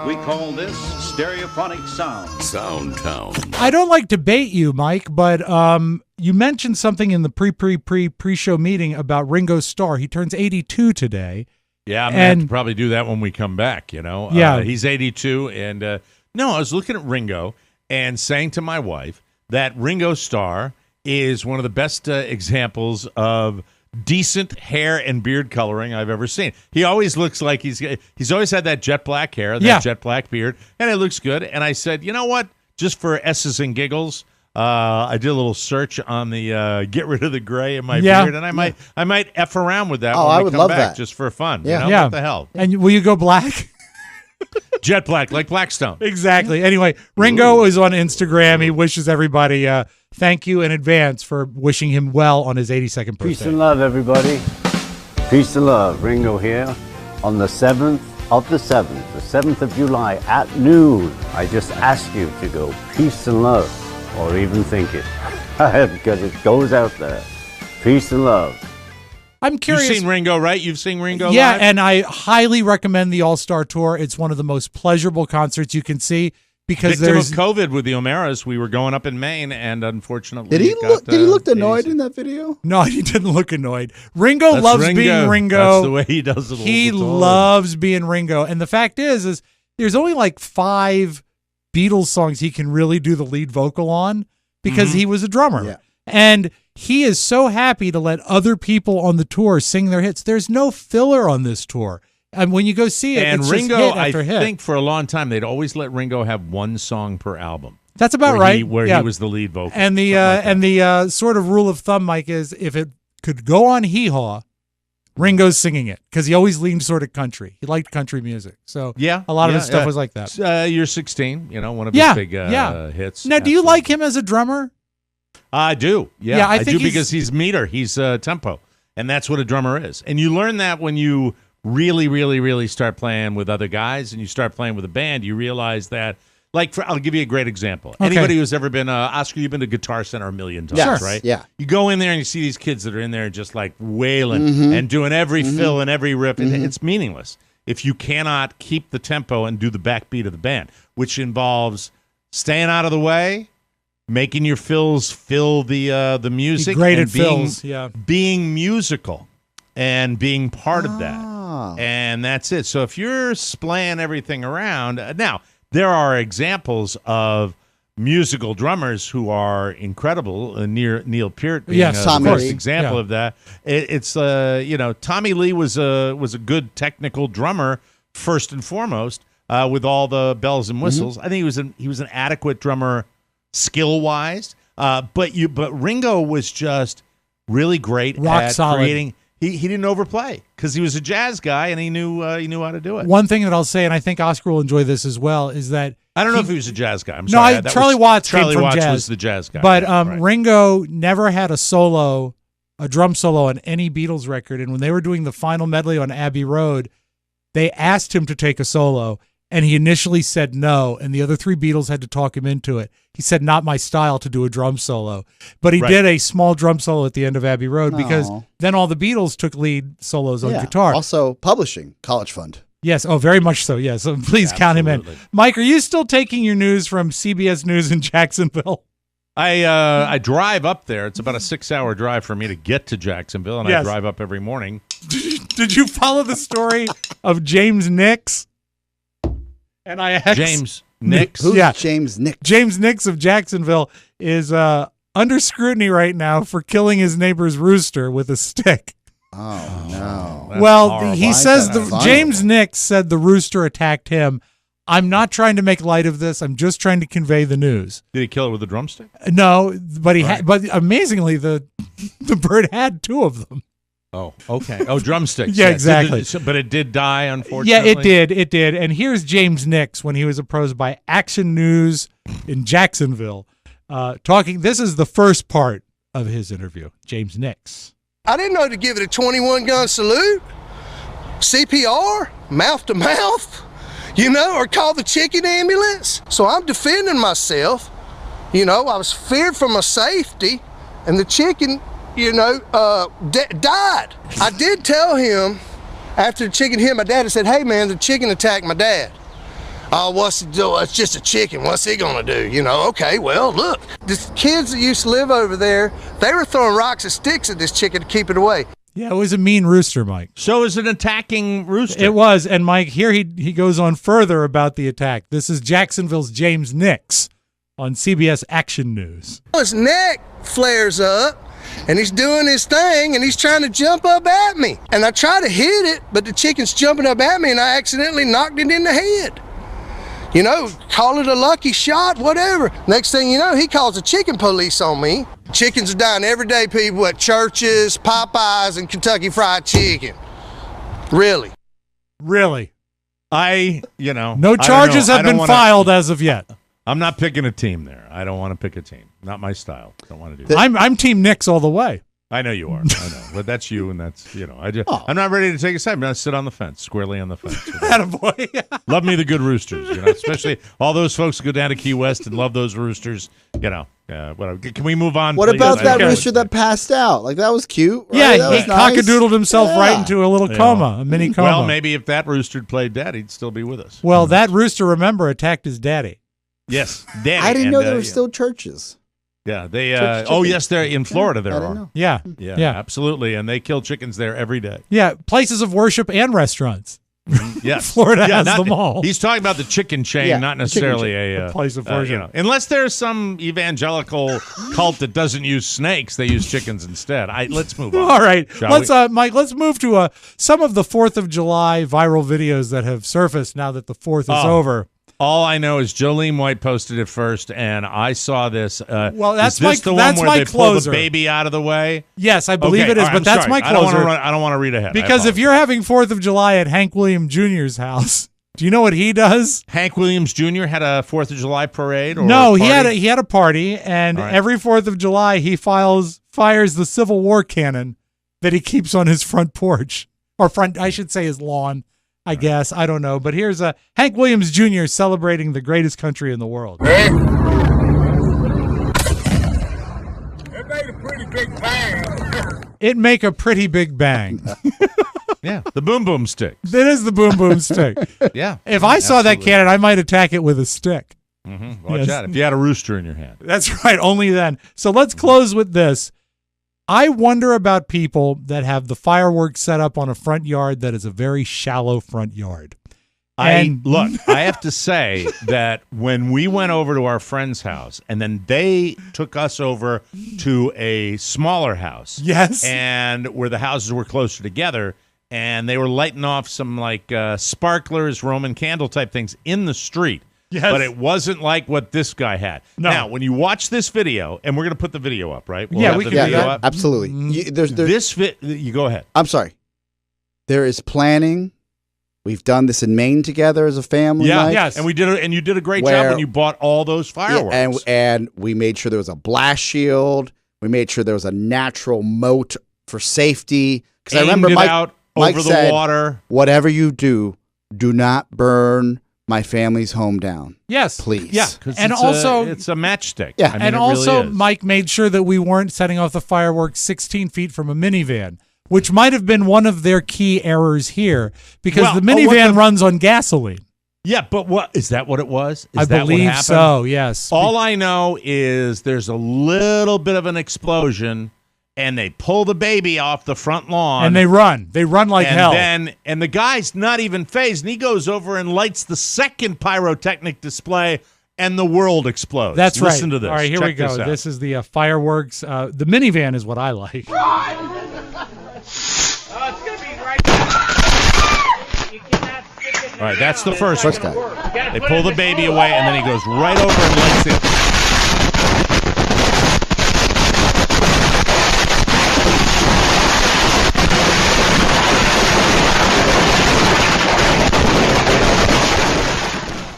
We call this stereophonic sound. Soundtown. I don't like to bait you, Mike, but you mentioned something in the pre-show meeting about Ringo Starr. He turns 82 today. Yeah, I'm going to have to probably do that when we come back, you know. Yeah. He's 82, and no, I was looking at Ringo and saying to my wife that Ringo Starr is one of the best examples of decent hair and beard coloring I've ever seen. He always looks like he's always had that jet black hair, that jet black beard, and it looks good. And I said, you know what? Just for S's and giggles, I did a little search on the get rid of the gray in my beard, and I might F around with that when I we would come love back that. just for fun. Yeah. You know? What the hell? And will you go black? Jet black, like Blackstone. Exactly. Anyway, Ringo is on Instagram. He wishes everybody thank you in advance for wishing him well on his 82nd birthday. Peace and love, everybody. Peace and love. Ringo here on the 7th of the 7th of July at noon. I just ask you to go peace and love, or even think it, because it goes out there. Peace and love. I'm curious. You've seen Ringo, right? You've seen Ringo Yeah, live? and I highly recommend the All-Star Tour. It's one of the most pleasurable concerts you can see. because Victim there's of COVID with the O'Maras. We were going up in Maine, and unfortunately, Did he look annoyed in that video? No, he didn't look annoyed. Ringo That's loves Ringo. being Ringo. That's the way he does it. He all the time. loves being Ringo. And the fact is there's only like 5 Beatles songs he can really do the lead vocal on because he was a drummer. Yeah. And he is so happy to let other people on the tour sing their hits. There's no filler on this tour. And when you go see it, And it's Ringo, just hit after hit. I think for a long time, they'd always let Ringo have one song per album. That's about where right. He was the lead vocal. And the sort of rule of thumb, Mike, is if it could go on Hee Haw, Ringo's singing it because he always leaned sort of country. He liked country music. So a lot of his stuff was like that. You're 16, one of his big hits. Now, do you like him as a drummer? I do. Yeah, I think do because he's meter. He's tempo. And that's what a drummer is. And you learn that when you really, really, really start playing with other guys and you start playing with a band, you realize that, I'll give you a great example. Okay. Anybody who's ever been, Oscar, you've been to Guitar Center a million times, Yes. right? Yeah. You go in there and you see these kids that are in there just like wailing and doing every fill and every rip. And it's meaningless if you cannot keep the tempo and do the backbeat of the band, which involves staying out of the way, making your fills fill the music, graded and being, fills, being musical and being part of that. And that's it. So if you're splaying everything around, now there are examples of musical drummers who are incredible. Neil Peart being the first example of that. It's Tommy Lee was a good technical drummer first and foremost, with all the bells and whistles. I think he was an adequate drummer skill wise. But Ringo was just really great Rock at solid. creating. He didn't overplay because he was a jazz guy and he knew how to do it. One thing that I'll say, and I think Oscar will enjoy this as well, is that I don't know if he was a jazz guy. I'm sorry. Charlie Watts came Charlie from Watts jazz. was the jazz guy. But right. Ringo never had a drum solo on any Beatles record. And when they were doing the final medley on Abbey Road, they asked him to take a solo. And he initially said no, and the other 3 Beatles had to talk him into it. He said, not my style to do a drum solo. But he did a small drum solo at the end of Abbey Road because then all the Beatles took lead solos on guitar. Also, publishing, College Fund. Yes, very much so, yes. So please count him in. Mike, are you still taking your news from CBS News in Jacksonville? I drive up there. It's about a 6-hour drive for me to get to Jacksonville, and I drive up every morning. Did you follow the story of James Nix? NIX. James Nix? Who's James Nix? James Nix of Jacksonville is under scrutiny right now for killing his neighbor's rooster with a stick. Oh, no. That's Well, horrible. he says James Nix said the rooster attacked him. I'm not trying to make light of this. I'm just trying to convey the news. Did he kill it with a drumstick? No, but but amazingly, the bird had 2 of them. Oh, okay. Oh, drumsticks. Yeah, exactly. But it did die, unfortunately. Yeah, it did. It did. And here's James Nix when he was approached by Action News in Jacksonville, talking. This is the first part of his interview. James Nix. I didn't know to give it a 21-gun salute, CPR, mouth to mouth, or call the chicken ambulance. So I'm defending myself. I was feared for my safety, and the chicken, died. I did tell him after the chicken hit my dad, I said, hey man, the chicken attacked my dad. Oh, it's just a chicken. What's he gonna do? Okay, well, look. The kids that used to live over there, they were throwing rocks and sticks at this chicken to keep it away. Yeah, it was a mean rooster, Mike. So is an attacking rooster. It was. And Mike, here he goes on further about the attack. This is Jacksonville's James Nix on CBS Action News. His neck flares up. And he's doing his thing, and he's trying to jump up at me. And I try to hit it, but the chicken's jumping up at me, and I accidentally knocked it in the head. Call it a lucky shot, whatever. Next thing you know, he calls the chicken police on me. Chickens are dying every day, people, at churches, Popeyes, and Kentucky Fried Chicken. Really. Really? No charges have been filed as of yet. I'm not picking a team there. I don't want to pick a team. Not my style. Don't want to do that. I'm Team Nix all the way. I know you are. I know. But that's you, and that's, I'm not ready to take a side. I'm going to sit on the fence, squarely on the fence. Attaboy. Love me the good roosters, especially all those folks who go down to Key West and love those roosters, whatever. Can we move on, What please? about that rooster that passed out? Like, that was cute, right? Yeah, that he was nice. cockadoodled himself right into a little coma, a mini coma. Well, maybe if that rooster played dead, he'd still be with us. Well, that rooster, remember, attacked his daddy. Yes, Danny. I didn't know there were still churches. Yeah, they. Church Oh, chicken. yes, they're in Florida. There I didn't are. know. Yeah. Yeah, absolutely, and they kill chickens there every day. Yeah, places of worship and restaurants. Yes, Florida has not- them all. He's talking about the chicken chain, Yeah, not the chicken necessarily chain. a place of worship. unless there's some evangelical cult that doesn't use snakes, they use chickens instead. Let's move on. All right, Shall let's we? Mike. Let's move to some of the 4th of July viral videos that have surfaced now that the 4th is over. All I know is Jolene White posted it first, and I saw this. Well, that's is this my- the that's one my where they pull closer. the baby out of the way. Yes, I believe it is, all right, but I'm that's sorry. my closer. I don't want to read ahead. Because if you're having 4th of July at Hank Williams Jr.'s house, do you know what he does? Hank Williams Jr. had a 4th of July parade, or No, a he party? had a party, and All right. every 4th of July he fires the Civil War cannon that he keeps on his front porch, or front, I should say, his lawn. I guess. I don't know. But here's Hank Williams Jr. celebrating the greatest country in the world. It made a pretty big bang. It make a pretty big bang. Yeah, the boom boom stick. That is the boom boom stick. Yeah. If I saw that Absolutely. cannon, I might attack it with a stick. Mm-hmm. Watch Yes. out. If you had a rooster in your hand. That's right. Only then. So let's close with this. I wonder about people that have the fireworks set up on a front yard that is a very shallow front yard. I have to say that when we went over to our friend's house and then they took us over to a smaller house. Yes. And where the houses were closer together and they were lighting off some like sparklers, Roman candle type things in the street. Yes. But it wasn't like what this guy had. No. Now, when you watch this video, and we're going to put the video up, right? Yeah, have we the can do video that. up. Absolutely. You go ahead. I'm sorry. There is planning. We've done this in Maine together as a family. Yeah, Mike, yes. And you did a great Where- job when you bought all those fireworks. and we made sure there was a blast shield. We made sure there was a natural moat for safety. Because I remember Aimed it Mike, out Mike over the said, water. whatever you do not burn my family's home down. Yes. Please. Yeah, because And it's also- it's a matchstick. Yeah. I mean, And it also, really is. Mike made sure that we weren't setting off the fireworks 16 feet from a minivan, which might have been one of their key errors here, because Well, the what minivan runs on gasoline. Yeah, but what is that? What it was? Is I that what believe happened? so, yes. All I know is there's a little bit of an explosion, and they pull the baby off the front lawn, And they run. They run like and hell. and the guy's not even phased, and he goes over and lights the second pyrotechnic display, and the world explodes. That's right. Listen to this. All right, here Check we go. This, out. This is the fireworks. The minivan is what I like. All right, that's the first guy. They pull the baby away, and then he goes right over and lights it.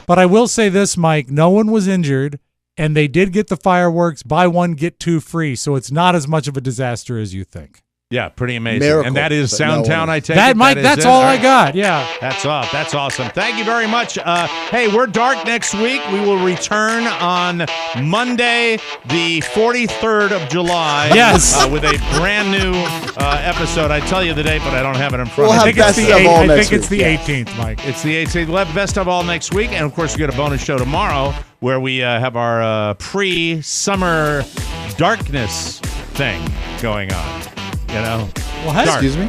But I will say this, Mike, no one was injured, and they did get the fireworks, buy one, get two free, so it's not as much of a disaster as you think. Yeah, pretty amazing. Miracle, and that is but no Soundtown, one- I take That, it. Mike, is that's it? all I right. got, yeah. That's awesome. Thank you very much. Hey, we're dark next week. We will return on Monday, the 43rd of July. Yes. With a brand new episode. I tell you the date, but I don't have it in front We'll of have me. best of all I next think it's week, the yeah. 18th, Mike. It's the 18th. We'll have best of all next week. And, of course, we got a bonus show tomorrow where we have our pre-summer darkness thing going on. You know? Well, hey, Dark. Excuse me?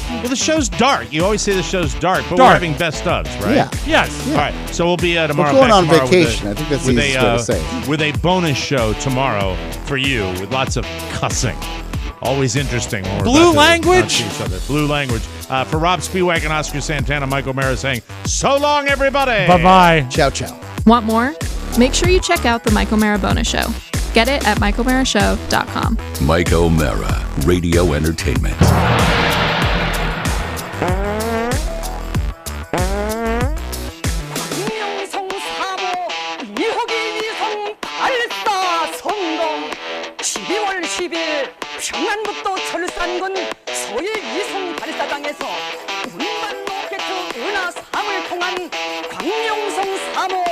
Well, the show's dark. You always say the show's dark, but we're Dark. having best ofs, right? Yeah. yes. All right. So we'll be tomorrow. We're going back on tomorrow vacation. I think that's the with easiest way to say it. With a bonus show tomorrow for you with lots of cussing. Always interesting. When we're Blue about to language? punch each other. Blue language. For Rob Spiewak and Oscar Santana, Mike O'Mara saying, so long, everybody. Bye-bye. Ciao, ciao. Want more? Make sure you check out the Mike O'Mara Bonus Show. Get it at MikeO'MaraShow.com. Mike O'Mara, Radio Entertainment. 광명성 사모 2호기 위성 발사 성공 12월 10일 평안북도 철산군 소일 위성 발사장에서 운반 로켓 은하 3을 통한 광명성 사모